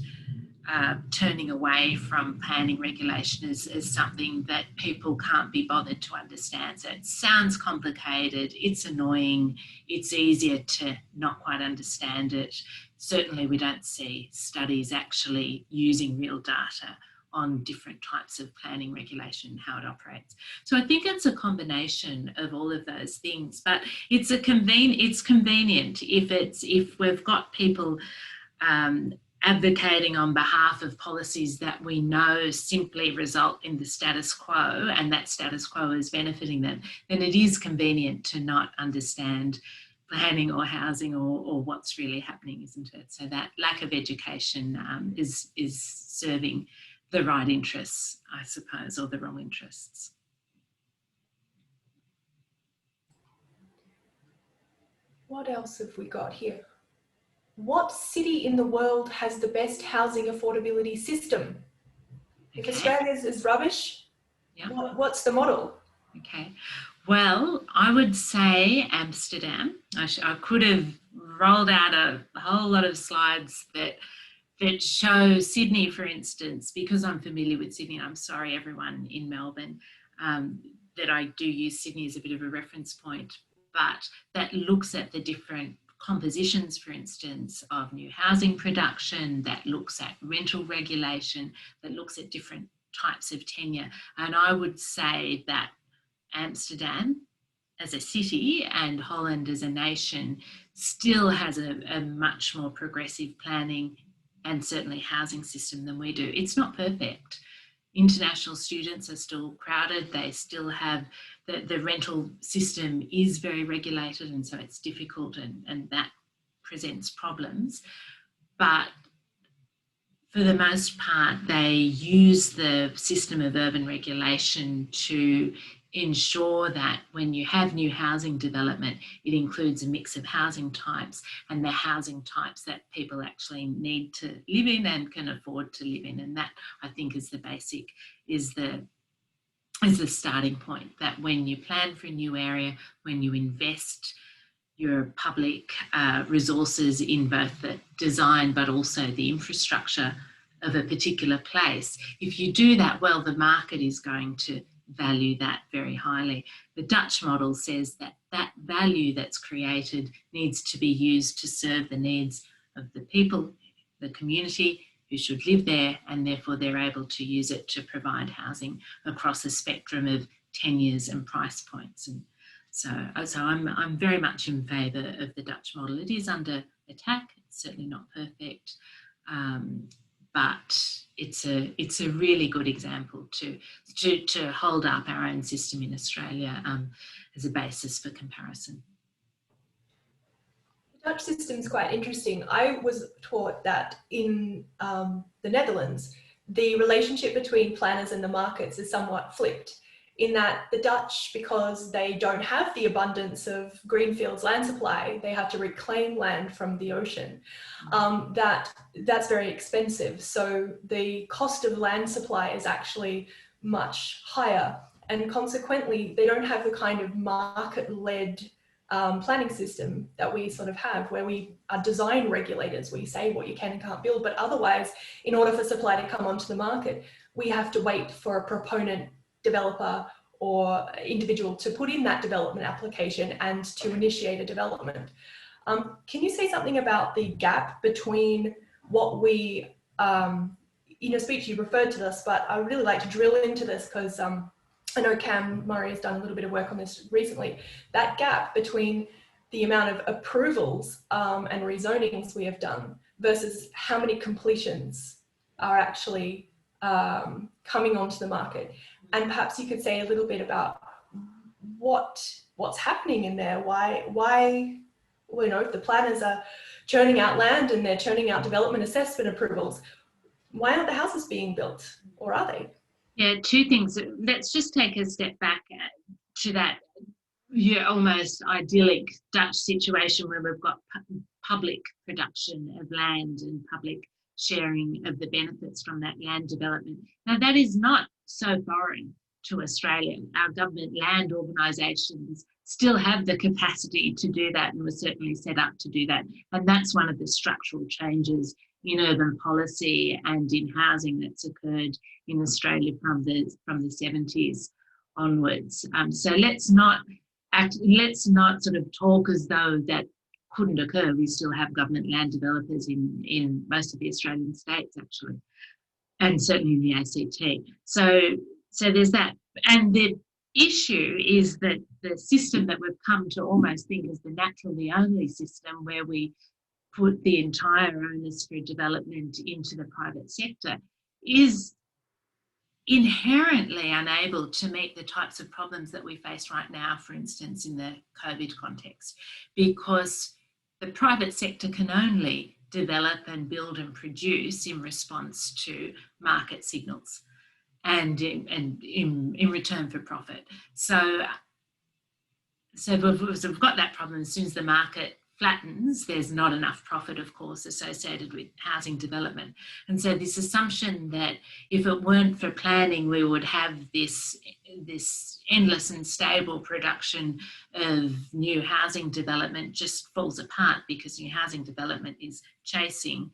turning away from planning regulation as something that people can't be bothered to understand. So it sounds complicated, it's annoying, it's easier to not quite understand it. Certainly we don't see studies actually using real data on different types of planning regulation and how it operates. So I think it's a combination of all of those things, but it's convenient if we've got people advocating on behalf of policies that we know simply result in the status quo, and that status quo is benefiting them, then it is convenient to not understand planning or housing or what's really happening, isn't it? So that lack of education is serving the right interests, I suppose, or the wrong interests. What else have we got here? What city in the world has the best housing affordability system? If Australia's is rubbish, yeah. What's the model? Okay, well, I would say Amsterdam. I could have rolled out a whole lot of slides that show Sydney, for instance, because I'm familiar with Sydney. I'm sorry, everyone in Melbourne, that I do use Sydney as a bit of a reference point, but that looks at the different compositions, for instance, of new housing production, that looks at rental regulation, that looks at different types of tenure. And I would say that Amsterdam as a city and Holland as a nation still has a much more progressive planning and certainly housing system than we do. It's not perfect. International students are still crowded. They still have, the rental system is very regulated, and so it's difficult and that presents problems. But for the most part, they use the system of urban regulation to ensure that when you have new housing development, it includes a mix of housing types, and the housing types that people actually need to live in and can afford to live in. And that, I think, is the basic, is the starting point, that when you plan for a new area, when you invest your public resources in both the design but also the infrastructure of a particular place, if you do that well, the market is going to value that very highly. The Dutch model says that that value that's created needs to be used to serve the needs of the people, the community who should live there, and therefore they're able to use it to provide housing across a spectrum of tenures and price points. And so I'm very much in favour of the Dutch model. It is under attack, it's certainly not perfect, but it's a really good example to hold up our own system in Australia as a basis for comparison. The Dutch system is quite interesting. I was taught that in the Netherlands, the relationship between planners and the markets is somewhat flipped, in that the Dutch, because they don't have the abundance of greenfields land supply, they have to reclaim land from the ocean. That's very expensive. So the cost of land supply is actually much higher. And consequently, they don't have the kind of market-led planning system that we sort of have, where we are design regulators. We say what you can and can't build, but otherwise, in order for supply to come onto the market, we have to wait for a proponent, developer, or individual to put in that development application and to initiate a development. Can you say something about the gap between what we, in your speech you referred to this, but I would really like to drill into this because I know Cam Murray has done a little bit of work on this recently, that gap between the amount of approvals and rezonings we have done versus how many completions are actually coming onto the market. And perhaps you could say a little bit about what's happening in there, why well, you know, if the planners are churning out land and they're churning out development assessment approvals, why aren't the houses being built, or are they? Yeah, two things. Let's just take a step back to that almost idyllic Dutch situation where we've got public production of land and public sharing of the benefits from that land development. Now, that is not so foreign to Australia. Our government land organisations still have the capacity to do that, and we're certainly set up to do that. And that's one of the structural changes in urban policy and in housing that's occurred in Australia from the 70s onwards. So let's not sort of talk as though that couldn't occur. We still have government land developers in most of the Australian states, actually, and certainly in the ACT. So there's that. And the issue is that the system that we've come to almost think is the natural, the only system, where we put the entire onus for development into the private sector, is inherently unable to meet the types of problems that we face right now, for instance, in the COVID context, because the private sector can only develop and build and produce in response to market signals and in return for profit. So we've got that problem. As soon as the market flattens, there's not enough profit, of course, associated with housing development. And so this assumption that if it weren't for planning, we would have this endless and stable production of new housing development just falls apart, because new housing development is chasing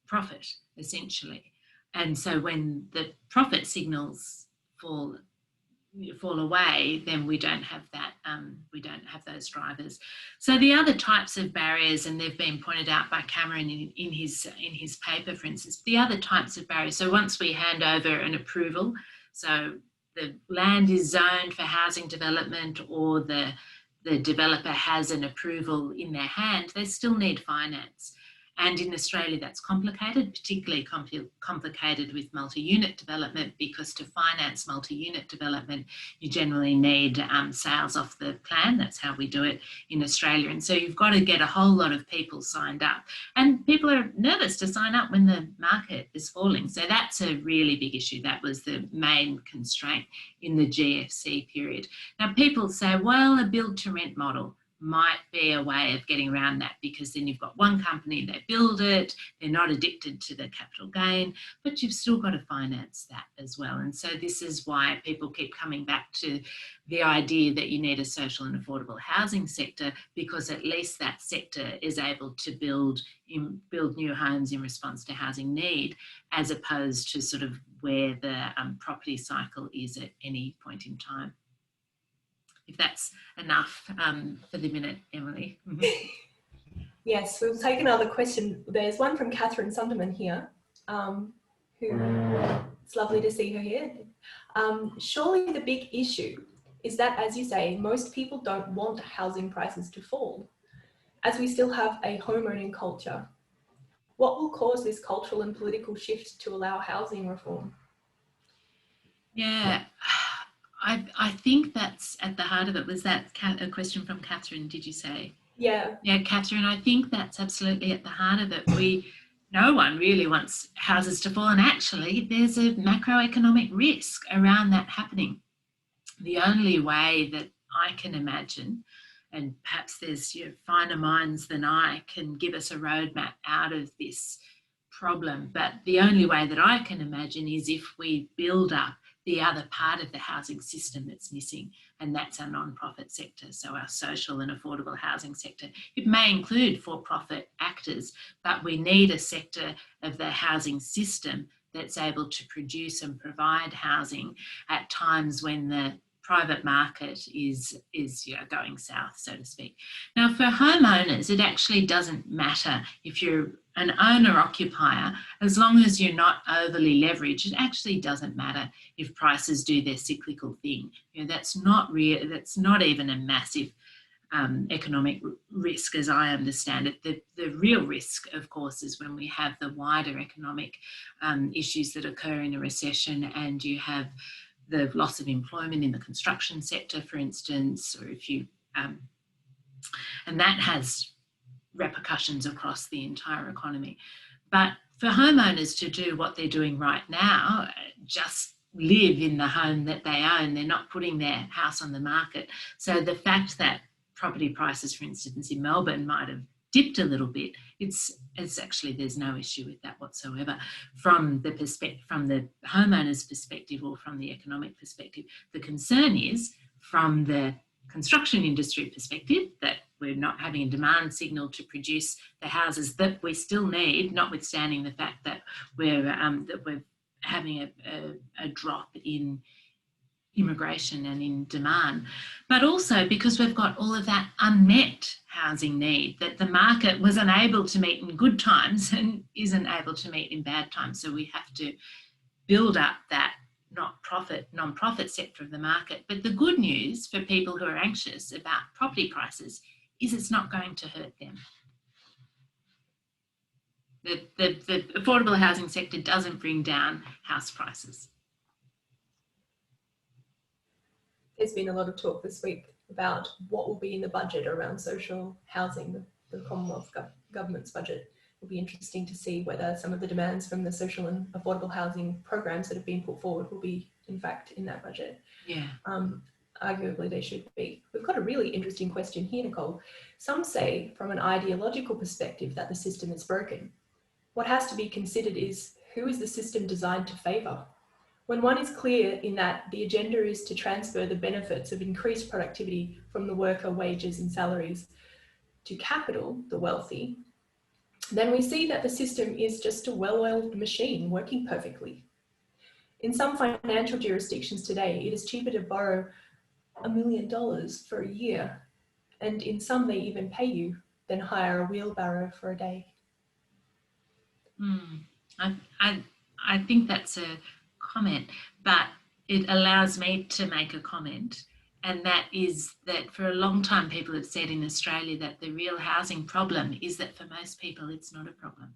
profit, essentially. And so when the profit signals fall away, then we don't have that. We don't have those drivers. So the other types of barriers, and they've been pointed out by Cameron in his paper, for instance, the other types of barriers. So once we hand over an approval, so the land is zoned for housing development, or the developer has an approval in their hand, they still need finance. And in Australia, that's complicated, particularly complicated with multi-unit development, because to finance multi-unit development, you generally need sales off the plan. That's how we do it in Australia. And so you've got to get a whole lot of people signed up. And people are nervous to sign up when the market is falling. So that's a really big issue. That was the main constraint in the GFC period. Now, people say, well, a build-to-rent model might be a way of getting around that, because then you've got one company, they build it, they're not addicted to the capital gain, but you've still got to finance that as well. And so this is why people keep coming back to the idea that you need a social and affordable housing sector, because at least that sector is able to build new homes in response to housing need, as opposed to sort of where the property cycle is at any point in time. If that's enough for the minute, Emily. Yes, we'll take another question. There's one from Catherine Sunderman here, who it's lovely to see her here. Surely the big issue is that, as you say, most people don't want housing prices to fall, as we still have a home owning culture. What will cause this cultural and political shift to allow housing reform? Yeah. I think that's at the heart of it. Was that a question from Catherine, did you say? Yeah. Yeah, Catherine, I think that's absolutely at the heart of it. No one really wants houses to fall, and actually there's a macroeconomic risk around that happening. The only way that I can imagine, and perhaps there's finer minds than I can give us a roadmap out of this problem, but the only way that I can imagine is if we build up the other part of the housing system that's missing, and that's our non-profit sector, so our social and affordable housing sector. It may include for-profit actors, but we need a sector of the housing system that's able to produce and provide housing at times when the private market is going south, so to speak. Now, for homeowners, it actually doesn't matter if you're an owner-occupier, as long as you're not overly leveraged. It actually doesn't matter if prices do their cyclical thing. That's not real. That's not even a massive economic risk, as I understand it. The real risk, of course, is when we have the wider economic issues that occur in a recession, and you have the loss of employment in the construction sector, for instance, or if you, and that has repercussions across the entire economy. But for homeowners to do what they're doing right now, just live in the home that they own, they're not putting their house on the market. So the fact that property prices, for instance, in Melbourne might have dipped a little bit, it's actually, there's no issue with that whatsoever from the homeowner's perspective or from the economic perspective. The concern is from the construction industry perspective, that we're not having a demand signal to produce the houses that we still need, notwithstanding the fact that we're having a drop in immigration and in demand, but also because we've got all of that unmet housing need that the market was unable to meet in good times and isn't able to meet in bad times. So we have to build up that non-profit sector of the market. But the good news for people who are anxious about property prices is it's not going to hurt them. The affordable housing sector doesn't bring down house prices. There's been a lot of talk this week about what will be in the budget around social housing, the Commonwealth government's budget. It'll be interesting to see whether some of the demands from the social and affordable housing programs that have been put forward will be, in fact, in that budget. Yeah. Arguably they should be. We've got a really interesting question here, Nicole. Some say from an ideological perspective that the system is broken. What has to be considered is, who is the system designed to favour? When one is clear in that the agenda is to transfer the benefits of increased productivity from the worker wages and salaries to capital, the wealthy, then we see that the system is just a well-oiled machine working perfectly. In some financial jurisdictions today, it is cheaper to borrow $1 million for a year, and in some they even pay you than hire a wheelbarrow for a day. I think that's a comment, but it allows me to make a comment, and that is that for a long time people have said in Australia that the real housing problem is that for most people it's not a problem.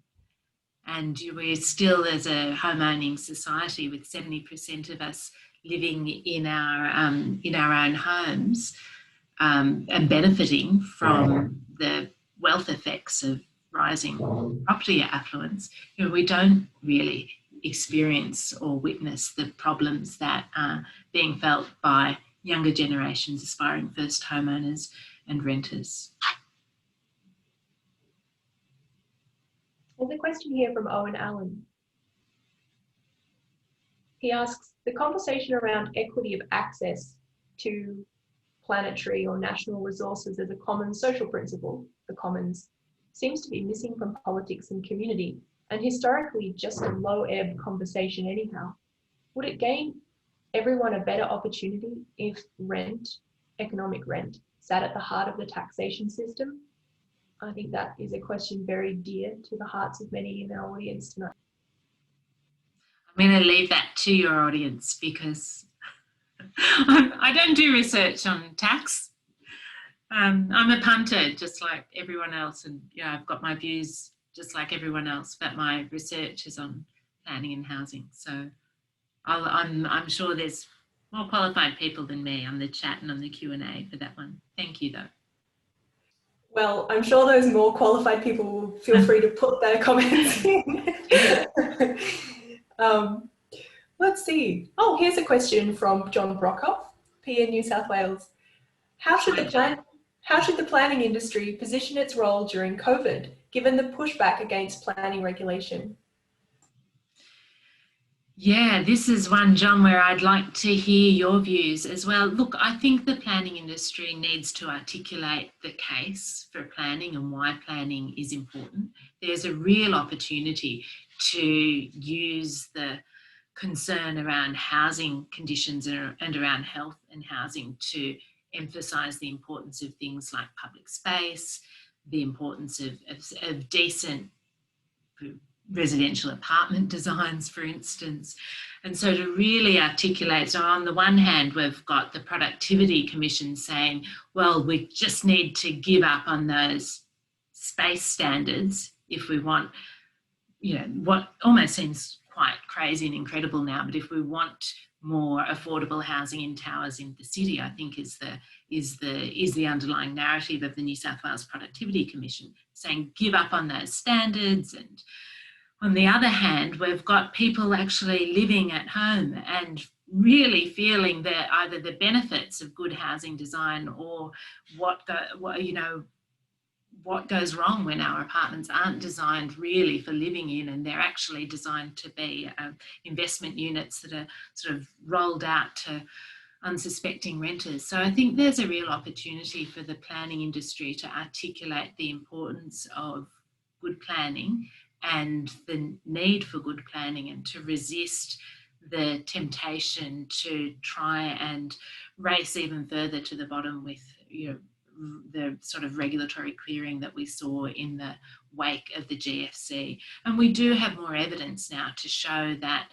And we're still, as a home-owning society, with 70% of us living in our own homes and benefiting from the wealth effects of rising property affluence, we don't really experience or witness the problems that are being felt by younger generations, aspiring first homeowners and renters. There's a question here from Owen Allen. He asks, the conversation around equity of access to planetary or national resources as a common social principle, the commons, seems to be missing from politics and community, and historically just a low-ebb conversation anyhow. Would it gain everyone a better opportunity if rent, economic rent, sat at the heart of the taxation system? I think that is a question very dear to the hearts of many in our audience tonight. I'm going to leave that to your audience because I don't do research on tax. I'm a punter just like everyone else, and I've got my views just like everyone else, but my research is on planning and housing. So I'm sure there's more qualified people than me on the chat and on the Q&A for that one. Thank you though. Well, I'm sure those more qualified people will feel free to put their comments in. Let's see. Oh, here's a question from John Brockhoff, PN New South Wales. How should the planning industry position its role during COVID, given the pushback against planning regulation? Yeah, this is one, John, where I'd like to hear your views as well. Look, I think the planning industry needs to articulate the case for planning and why planning is important. There's a real opportunity to use the concern around housing conditions and around health and housing to emphasise the importance of things like public space, the importance of decent residential apartment designs, for instance. And so to really articulate, so on the one hand, we've got the Productivity Commission saying, well, we just need to give up on those space standards if we want, you know, what almost seems quite crazy and incredible now, but if we want more affordable housing in towers in the city, I think is the underlying narrative of the New South Wales Productivity Commission, saying give up on those standards. And on the other hand, we've got people actually living at home and really feeling that either the benefits of good housing design or what goes wrong when our apartments aren't designed really for living in, and they're actually designed to be investment units that are sort of rolled out to unsuspecting renters. So I think there's a real opportunity for the planning industry to articulate the importance of good planning and the need for good planning, and to resist the temptation to try and race even further to the bottom with, you know, the sort of regulatory clearing that we saw in the wake of the GFC. And we do have more evidence now to show that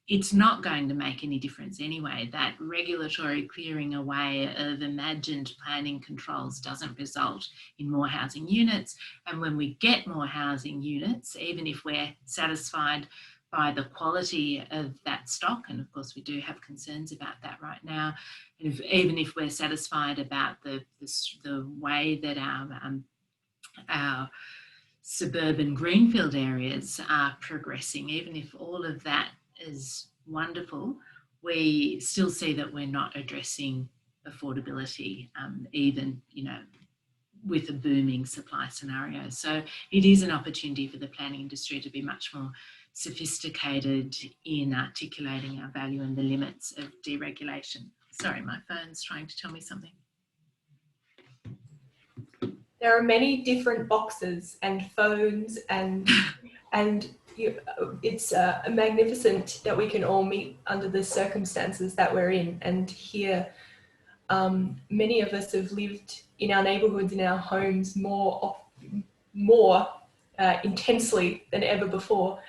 it's not going to make any difference anyway, that regulatory clearing away of imagined planning controls doesn't result in more housing units. And when we get more housing units, even if we're satisfied by the quality of that stock, and of course we do have concerns about that right now, even if we're satisfied about the way that our suburban greenfield areas are progressing, even if all of that is wonderful, we still see that we're not addressing affordability, even, you know, with a booming supply scenario. So it is an opportunity for the planning industry to be much more sophisticated in articulating our value and the limits of deregulation. Sorry, my phone's trying to tell me something. There are many different boxes and phones and it's magnificent that we can all meet under the circumstances that we're in. And here, many of us have lived in our neighbourhoods, in our homes, more intensely than ever before.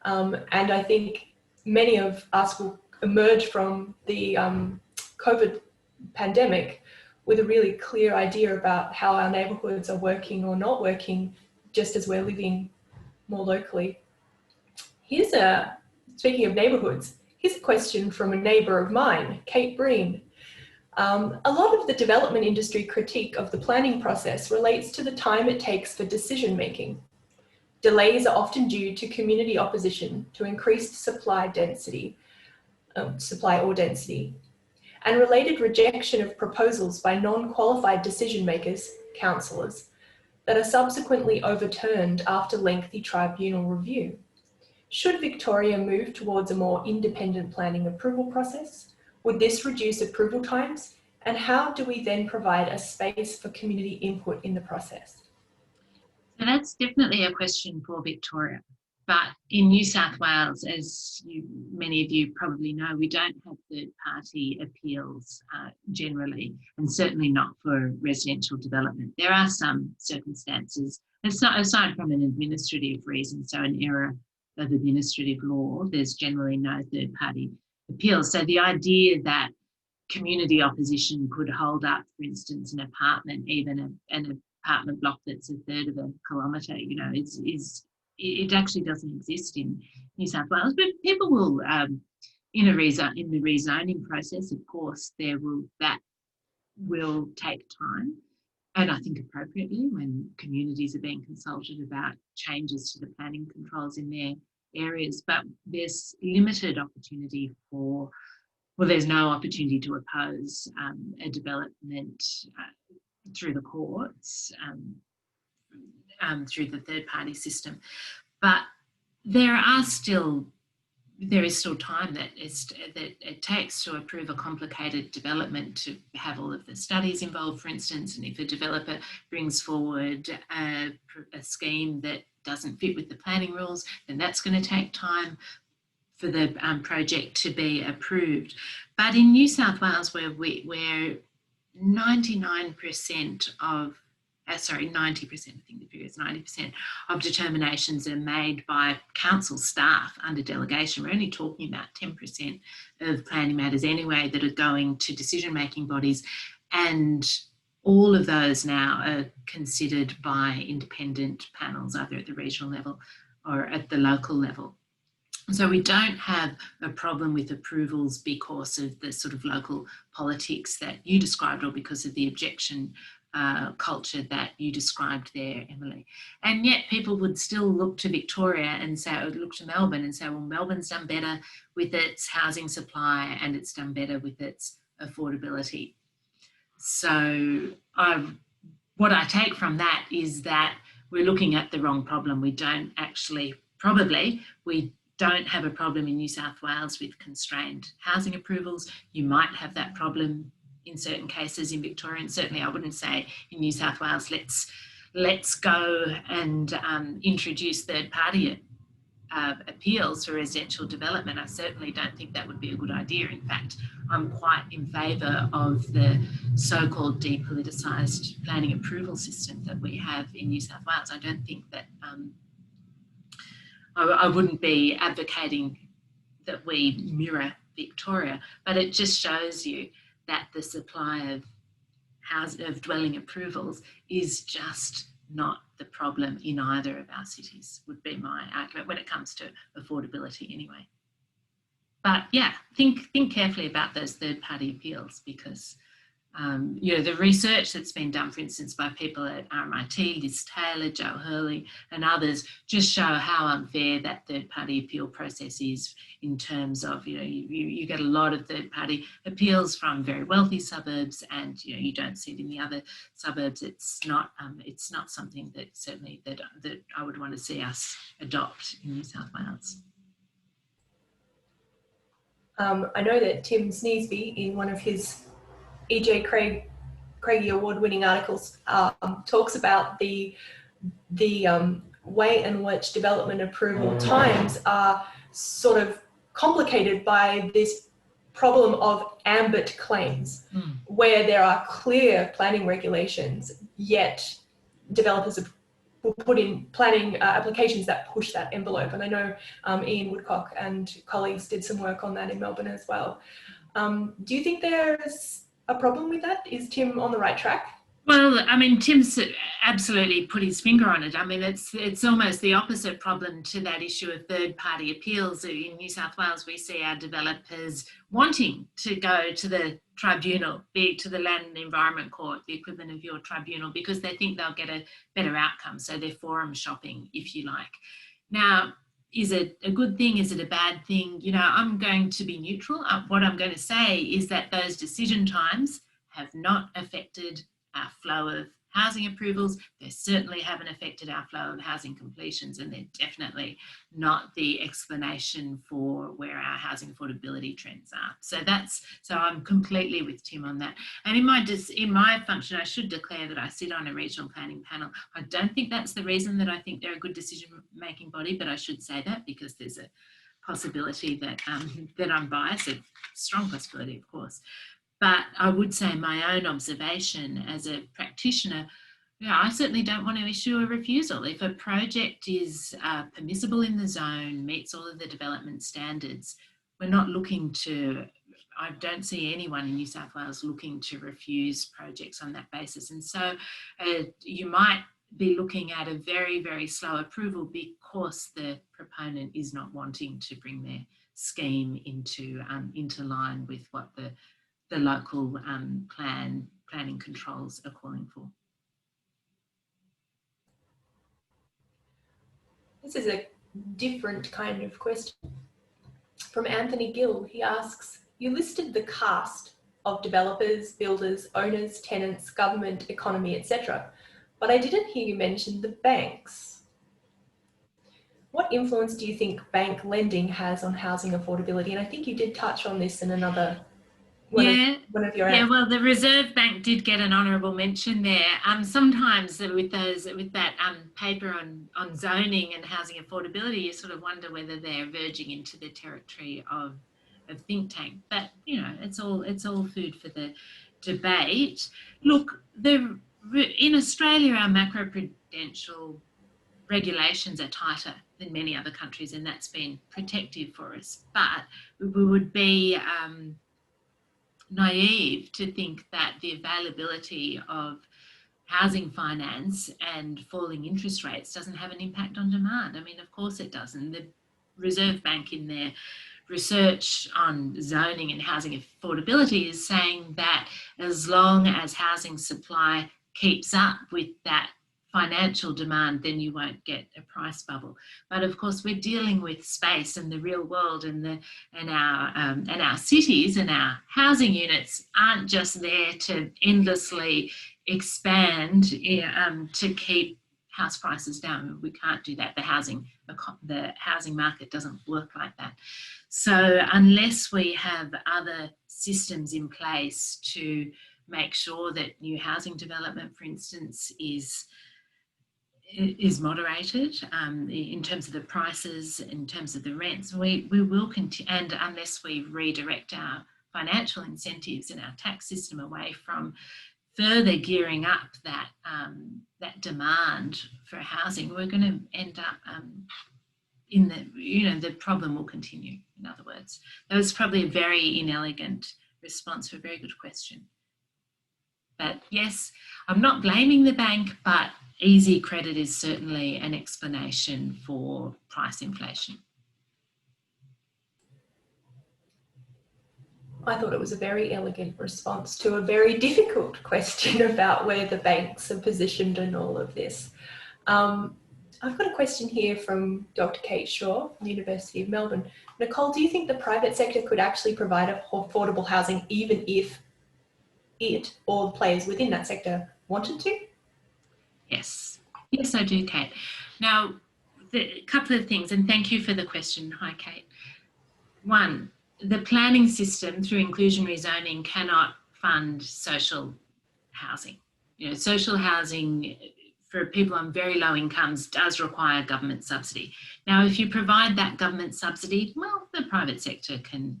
And I think many of us will emerge from the COVID pandemic with a really clear idea about how our neighbourhoods are working or not working, just as we're living more locally. Speaking of neighbourhoods, here's a question from a neighbour of mine, Kate Breen. A lot of the development industry critique of the planning process relates to the time it takes for decision making. Delays are often due to community opposition to increased supply or density, and related rejection of proposals by non-qualified decision makers, councillors, that are subsequently overturned after lengthy tribunal review. Should Victoria move towards a more independent planning approval process? Would this reduce approval times? And how do we then provide a space for community input in the process? So that's definitely a question for Victoria. But in New South Wales, as many of you probably know, we don't have third-party appeals generally, and certainly not for residential development. There are some circumstances, aside from an administrative reason, so an error of administrative law, there's generally no third-party appeals. So the idea that community opposition could hold up, for instance, an apartment, even an apartment block that's a third of a kilometre, you know, it actually doesn't exist in New South Wales. But people will, in the rezoning process, of course, that will take time, and I think appropriately when communities are being consulted about changes to the planning controls in their areas. But there's limited opportunity there's no opportunity to oppose a development through the courts, through the third-party system. But there are still there is still time that it takes to approve a complicated development, to have all of the studies involved, for instance, and if a developer brings forward a scheme that doesn't fit with the planning rules, then that's going to take time for the project to be approved. But in New South Wales, where 99% of 90%, I think the figure is 90% of determinations are made by council staff under delegation. We're only talking about 10% of planning matters anyway that are going to decision-making bodies, and all of those now are considered by independent panels, either at the regional level or at the local level. So we don't have a problem with approvals because of the sort of local politics that you described, or because of the objection culture that you described there, Emily. And yet people would still look to Victoria and say, or look to Melbourne and say, well, Melbourne's done better with its housing supply and it's done better with its affordability. So what I take from that is that we're looking at the wrong problem. We don't actually, we don't have a problem in New South Wales with constrained housing approvals. You might have that problem in certain cases in Victoria, and certainly I wouldn't say in New South Wales, let's go and introduce third-party appeals for residential development. I certainly don't think that would be a good idea. In fact, I'm quite in favour of the so-called depoliticised planning approval system that we have in New South Wales. I don't think that, I wouldn't be advocating that we mirror Victoria, but it just shows you that the supply of dwelling approvals is just not the problem in either of our cities, would be my argument when it comes to affordability anyway. But yeah, think carefully about those third-party appeals, because you know, the research that's been done, for instance, by people at RMIT, Liz Taylor, Joe Hurley and others, just show how unfair that third-party appeal process is, in terms of, you know, you get a lot of third-party appeals from very wealthy suburbs, and you know, you don't see it in the other suburbs. It's not something that certainly that I would want to see us adopt in New South Wales. I know that Tim Sneesby, in one of his E.J. Craigie award-winning articles, talks about the way in which development approval times are sort of complicated by this problem of ambit claims, where there are clear planning regulations, yet developers will put in planning applications that push that envelope. And I know Ian Woodcock and colleagues did some work on that in Melbourne as well. Do you think there's a problem with that? Is Tim on the right track? Well, I mean, Tim's absolutely put his finger on it. I mean, it's almost the opposite problem to that issue of third-party appeals. In New South Wales, we see our developers wanting to go to the tribunal, be it to the Land and Environment Court, the equivalent of your tribunal, because they think they'll get a better outcome. So they're forum shopping, if you like. Now, is it a good thing? Is it a bad thing? You know, I'm going to be neutral. What I'm going to say is that those decision times have not affected our flow of housing approvals. They certainly haven't affected our flow of housing completions, and they're definitely not the explanation for where our housing affordability trends are. So I'm completely with Tim on that. And in my function, I should declare that I sit on a regional planning panel. I don't think that's the reason that I think they're a good decision-making body, but I should say that because there's a possibility that that I'm biased, a strong possibility, of course. But I would say my own observation as a practitioner, you know, I certainly don't want to issue a refusal. If a project is permissible in the zone, meets all of the development standards, we're not looking to, I don't see anyone in New South Wales looking to refuse projects on that basis. And so you might be looking at a very, very slow approval because the proponent is not wanting to bring their scheme into line with what the local planning controls are calling for. This is a different kind of question. From Anthony Gill, he asks, you listed the cast of developers, builders, owners, tenants, government, economy, etc. But I didn't hear you mention the banks. What influence do you think bank lending has on housing affordability? And I think you did touch on this in another one of your answers. Well, the Reserve Bank did get an honourable mention there. Sometimes with that paper on zoning and housing affordability, you sort of wonder whether they're verging into the territory of think tank. But you know, it's all food for the debate. Look, in Australia, our macroprudential regulations are tighter than many other countries, and that's been protective for us. But we would be naive to think that the availability of housing finance and falling interest rates doesn't have an impact on demand. I mean, of course it does. And the Reserve Bank in their research on zoning and housing affordability is saying that as long as housing supply keeps up with that financial demand, then you won't get a price bubble. But of course, we're dealing with space and the real world, and our cities and our housing units aren't just there to endlessly expand to keep house prices down. We can't do that. The housing market doesn't work like that. So unless we have other systems in place to make sure that new housing development, for instance, is moderated in terms of the prices, in terms of the rents, we will continue, and unless we redirect our financial incentives and our tax system away from further gearing up that demand for housing, we're going to end up the problem will continue. In other words, that was probably a very inelegant response to a very good question. But yes, I'm not blaming the bank, but easy credit is certainly an explanation for price inflation. I thought it was a very elegant response to a very difficult question about where the banks are positioned in all of this. I've got a question here from Dr. Kate Shaw from the University of Melbourne. Nicole, do you think the private sector could actually provide affordable housing even if it or the players within that sector wanted to? Yes, I do, Kate. Now, a couple of things, and thank you for the question. Hi, Kate. One, the planning system through inclusionary zoning cannot fund social housing. You know, social housing for people on very low incomes does require government subsidy. Now, if you provide that government subsidy, well, the private sector can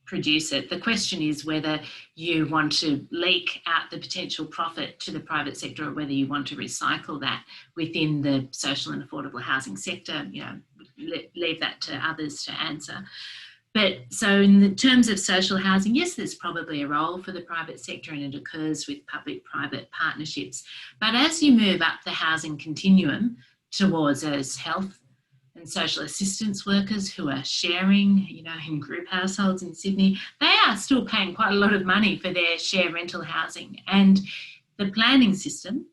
produce it. The question is whether you want to leak out the potential profit to the private sector or whether you want to recycle that within the social and affordable housing sector. You know, leave that to others to answer. But so in the terms of social housing, yes, there's probably a role for the private sector and it occurs with public-private partnerships. But as you move up the housing continuum towards those health and social assistance workers who are sharing, you know, in group households in Sydney, they are still paying quite a lot of money for their share rental housing. And the planning system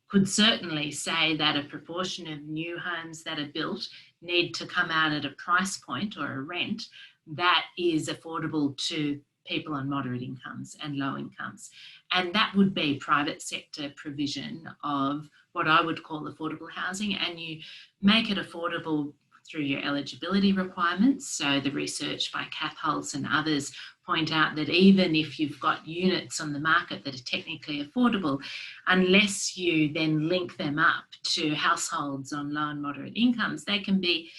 could certainly say that a proportion of new homes that are built need to come out at a price point or a rent that is affordable to people on moderate incomes and low incomes. And that would be private sector provision of what I would call affordable housing, and you make it affordable through your eligibility requirements. So the research by Kath Holtz and others point out that even if you've got units on the market that are technically affordable, unless you then link them up to households on low and moderate incomes, they can be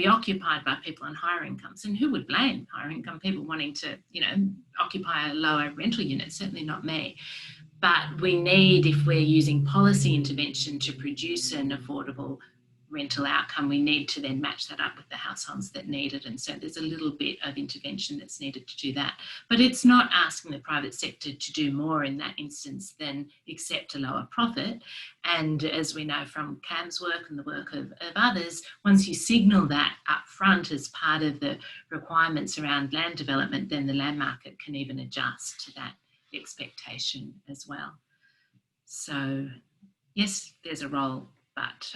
occupied by people on higher incomes. And who would blame higher income people wanting to, you know, occupy a lower rental unit? Certainly not me. But we need, if we're using policy intervention to produce an affordable rental outcome, we need to then match that up with the households that need it. And so there's a little bit of intervention that's needed to do that. But it's not asking the private sector to do more in that instance than accept a lower profit. And as we know from Cam's work and the work of others, once you signal that up front as part of the requirements around land development, then the land market can even adjust to that expectation as well. So yes, there's a role, but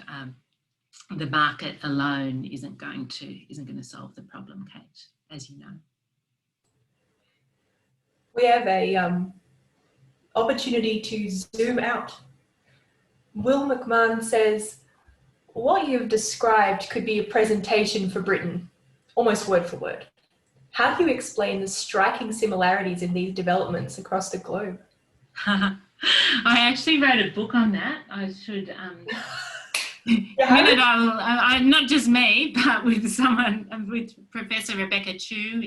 the market alone isn't going to solve the problem, Kate, as you know. We have a opportunity to zoom out. Will McMahon says, What you've described could be a presentation for Britain, almost word for word. How do you explain the striking similarities in these developments across the globe? I actually wrote a book on that. I should. Not just me, but with Professor Rebecca Chu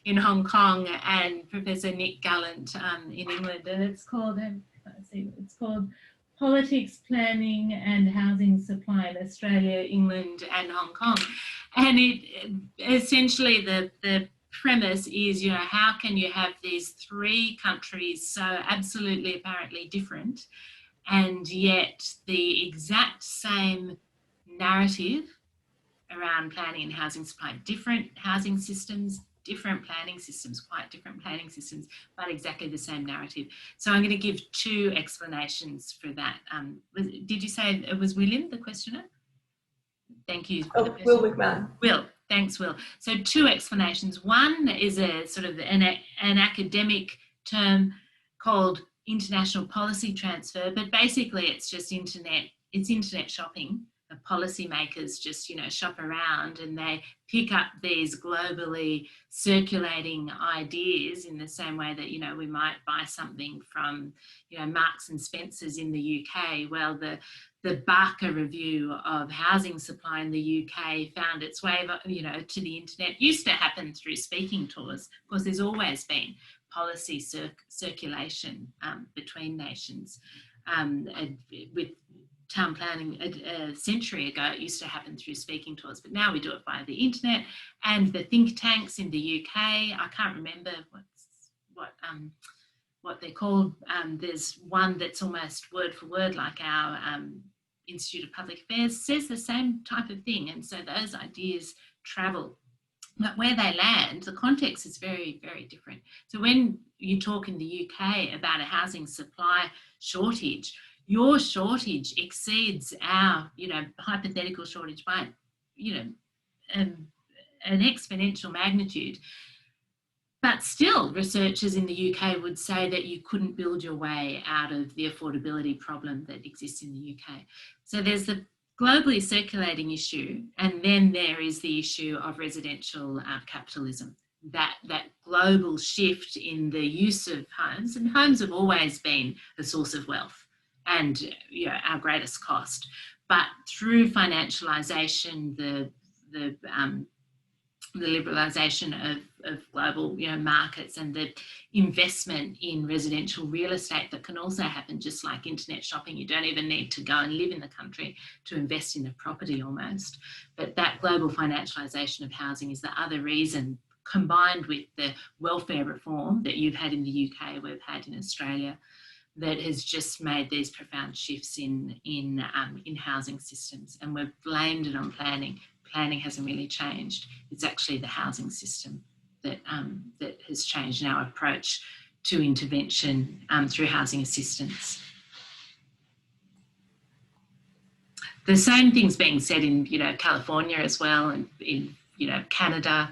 in Hong Kong and Professor Nick Gallant in England, and it's called Politics, Planning and Housing Supply in Australia, England and Hong Kong. And it essentially the premise is, how can you have these three countries so absolutely apparently different, and yet the exact same narrative around planning and housing supply, different housing systems, different planning systems, quite different planning systems, but exactly the same narrative. So I'm going to give two explanations for that. Did you say it was William, the questioner? Thank you. Will McMahon. Will, thanks, Will. So two explanations. One is a sort of an academic term called international policy transfer, but basically it's just internet shopping. The policymakers just, shop around and they pick up these globally circulating ideas in the same way that, we might buy something from, Marks and Spencer's in the UK. Well, the Barker review of housing supply in the UK found its way, to the internet. Used to happen through speaking tours. Of course, there's always been policy circulation between nations. With town planning a century ago, it used to happen through speaking tours, but now we do it via the internet. And the think tanks in the UK, I can't remember what they're called. There's one that's almost word for word like our Institute of Public Affairs, says the same type of thing. And so those ideas travel. But where they land, the context is very, very different. So when you talk in the UK about a housing supply shortage, your shortage exceeds our, hypothetical shortage by, an exponential magnitude. But still, researchers in the UK would say that you couldn't build your way out of the affordability problem that exists in the UK. So there's the globally circulating issue, and then there is the issue of residential capitalism, that global shift in the use of homes, and homes have always been a source of wealth and our greatest cost. But through financialisation, the liberalisation of global markets, and the investment in residential real estate that can also happen just like internet shopping. You don't even need to go and live in the country to invest in a property almost. But that global financialisation of housing is the other reason, combined with the welfare reform that you've had in the UK, we've had in Australia, that has just made these profound shifts in housing systems. And we've blamed it on planning. Planning hasn't really changed. It's actually the housing system that has changed in our approach to intervention through housing assistance. The same thing's being said in California as well, and in Canada,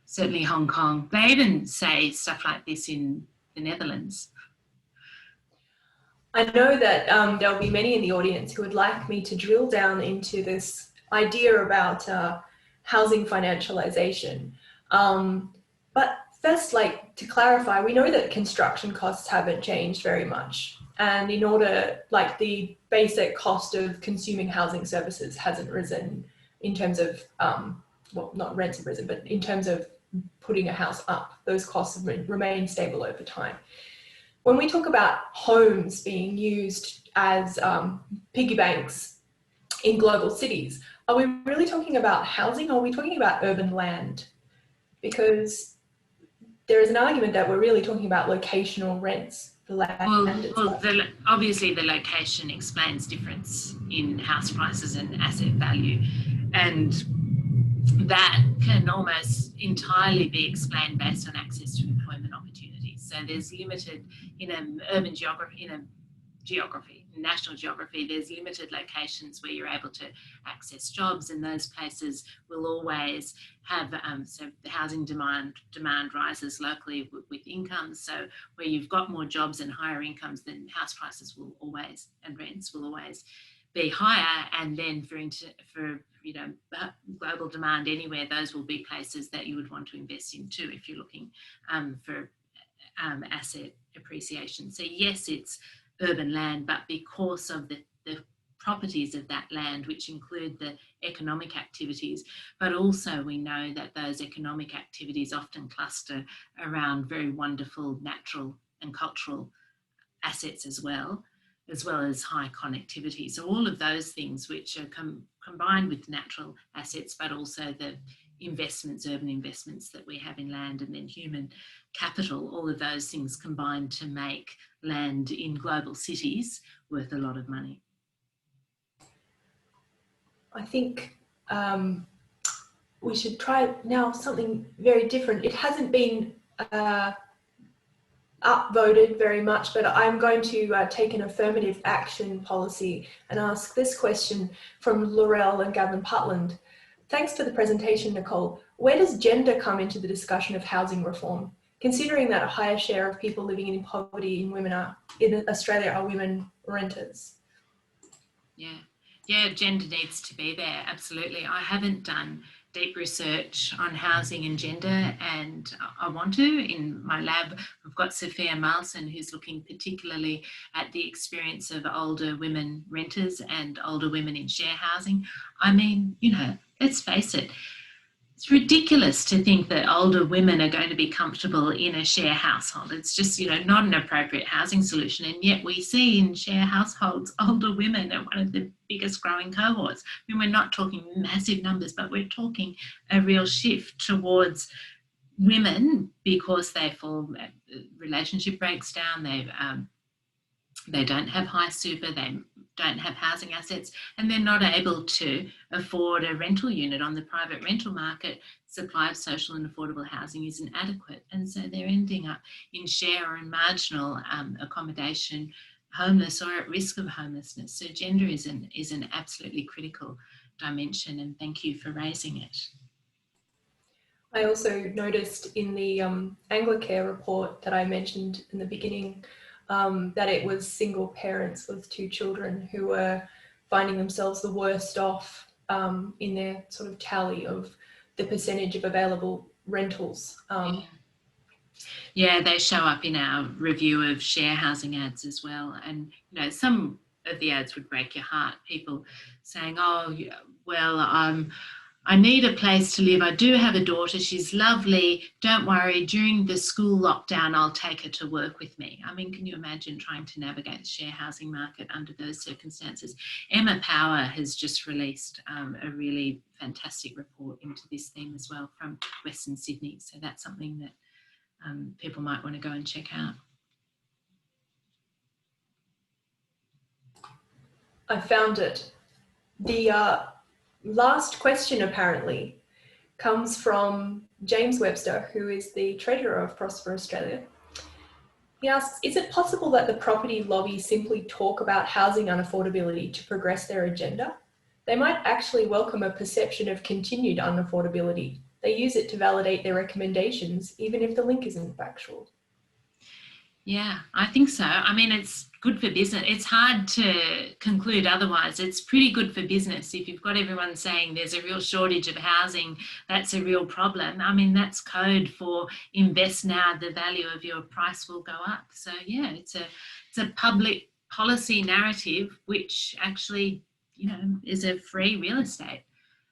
certainly Hong Kong. They even say stuff like this in the Netherlands. I know that there'll be many in the audience who would like me to drill down into this idea about housing financialization. But first, to clarify, we know that construction costs haven't changed very much. And in order, the basic cost of consuming housing services hasn't risen in terms of, not rents have risen, but in terms of putting a house up, those costs have remained stable over time. When we talk about homes being used as piggy banks in global cities, are we really talking about housing, or are we talking about urban land? Because there is an argument that we're really talking about locational rents. Obviously the location explains difference in house prices and asset value, and that can almost entirely be explained based on access to employment opportunities. So there's limited, in an urban geography, national geography, there's limited locations where you're able to access jobs, and those places will always have, so the housing demand rises locally with incomes. So where you've got more jobs and higher incomes, then house prices will always, and rents will always be higher, and then for global demand anywhere, those will be places that you would want to invest in too if you're looking for asset appreciation. So yes, it's urban land, but because of the properties of that land, which include the economic activities, but also we know that those economic activities often cluster around very wonderful natural and cultural assets as well as high connectivity. So all of those things which are combined with natural assets, but also the investments, urban investments that we have in land, and then human capital, all of those things combine to make land in global cities worth a lot of money. I think we should try now something very different. It hasn't been upvoted very much, but I'm going to take an affirmative action policy and ask this question from Laurel and Gavin Putland. Thanks for the presentation, Nicole. Where does gender come into the discussion of housing reform, considering that a higher share of people living in poverty in Australia are women renters? Yeah, gender needs to be there, absolutely. I haven't done deep research on housing and gender, and I want to. In my lab, we've got Sophia Marlson, who's looking particularly at the experience of older women renters and older women in share housing. I mean, let's face it, it's ridiculous to think that older women are going to be comfortable in a share household. It's just, not an appropriate housing solution. And yet we see in share households, older women are one of the biggest growing cohorts. I mean, we're not talking massive numbers, but we're talking a real shift towards women because they fall, relationship breaks down, they don't have high super, they don't have housing assets, and they're not able to afford a rental unit on the private rental market. Supply of social and affordable housing isn't adequate, and so they're ending up in share or in marginal accommodation, homeless or at risk of homelessness. So gender is an absolutely critical dimension, and thank you for raising it. I also noticed in the Anglicare report that I mentioned in the beginning that it was single parents with 2 children who were finding themselves the worst off in their sort of tally of the percentage of available rentals. Yeah, they show up in our review of share housing ads as well. And, some of the ads would break your heart. People saying, oh, well, I need a place to live. I do have a daughter. She's lovely. Don't worry. During the school lockdown, I'll take her to work with me. I mean, can you imagine trying to navigate the share housing market under those circumstances? Emma Power has just released a really fantastic report into this theme as well from Western Sydney. So that's something that people might want to go and check out. I found it. The last question apparently comes from James Webster, who is the treasurer of Prosper Australia. He asks, is it possible that the property lobby simply talk about housing unaffordability to progress their agenda? They might actually welcome a perception of continued unaffordability. They use it to validate their recommendations, even if the link isn't factual. Yeah, I think so. I mean, it's good for business. It's hard to conclude otherwise. It's pretty good for business. If you've got everyone saying there's a real shortage of housing, that's a real problem. I mean, that's code for invest now, the value of your price will go up. So yeah, it's a public policy narrative, which actually, is a free real estate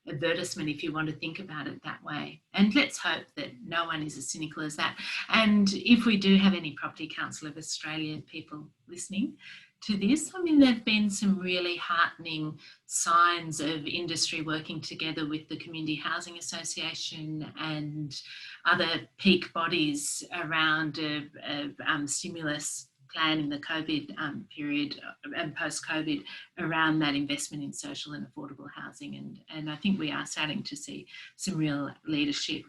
advertisement if you want to think about it that way. And let's hope that no one is as cynical as that. And if we do have any Property Council of Australia people listening to this, I mean, there have been some really heartening signs of industry working together with the Community Housing Association and other peak bodies around a stimulus plan in the COVID period and post-COVID around that investment in social and affordable housing. And I think we are starting to see some real leadership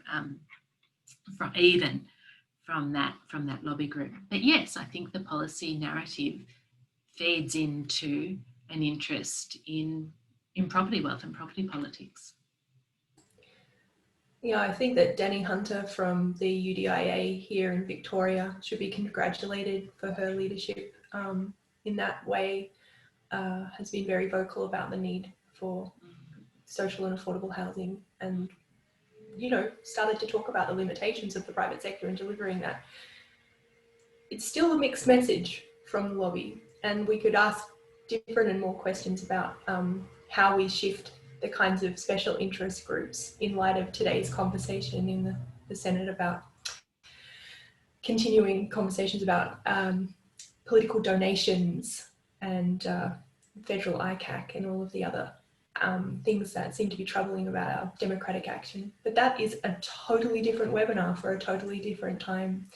from that lobby group. But yes, I think the policy narrative feeds into an interest in property wealth and property politics. Yeah, I think that Danny Hunter from the UDIA here in Victoria should be congratulated for her leadership in that way. has been very vocal about the need for social and affordable housing, and, you know, started to talk about the limitations of the private sector in delivering that. It's still a mixed message from the lobby, and we could ask different and more questions about how we shift the kinds of special interest groups in light of today's conversation in the Senate about continuing conversations about political donations and federal ICAC and all of the other things that seem to be troubling about our democratic action. But that is a totally different webinar for a totally different time.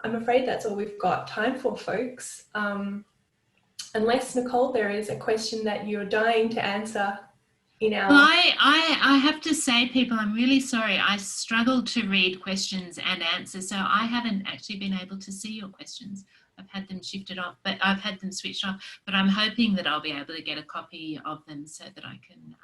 I'm afraid that's all we've got time for, folks. Unless, Nicole, there is a question that you're dying to answer in our... Well, I have to say, people, I'm really sorry. I struggled to read questions and answers, so I haven't actually been able to see your questions. I've had them shifted off, but I've had them switched off, but I'm hoping that I'll be able to get a copy of them so that I can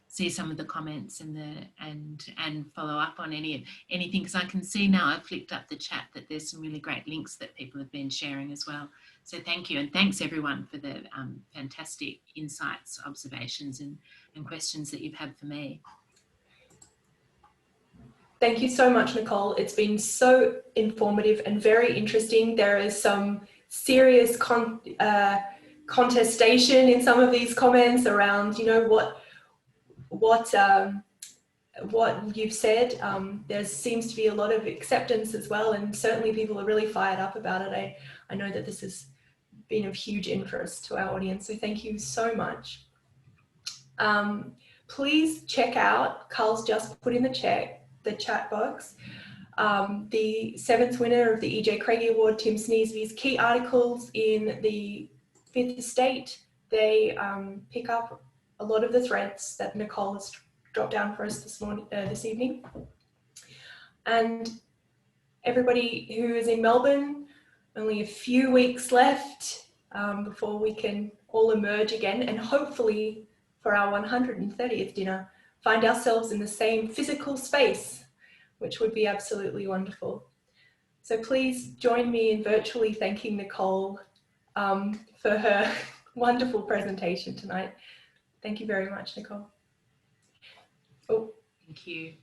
see some of the comments and follow up on anything, because I can see now I've flicked up the chat that there's some really great links that people have been sharing as well. So thank you, and thanks everyone for the fantastic insights, observations and questions that you've had for me. Thank you so much, Nicole. It's been so informative and very interesting. There is some serious contestation in some of these comments around, you know, what you've said. There seems to be a lot of acceptance as well, and certainly people are really fired up about it. I know that this has been of huge interest to our audience, so thank you so much. Please check out, Carl's just put in the chat box, the 7th winner of the E.J. Craigie Award, Tim Sneesby's key articles in the 5th Estate. They pick up a lot of the threads that Nicole has dropped down for us this evening. And everybody who is in Melbourne, only a few weeks left before we can all emerge again, and hopefully for our 130th dinner, find ourselves in the same physical space, which would be absolutely wonderful. So please join me in virtually thanking Nicole for her wonderful presentation tonight. Thank you very much, Nicole. Oh. Thank you.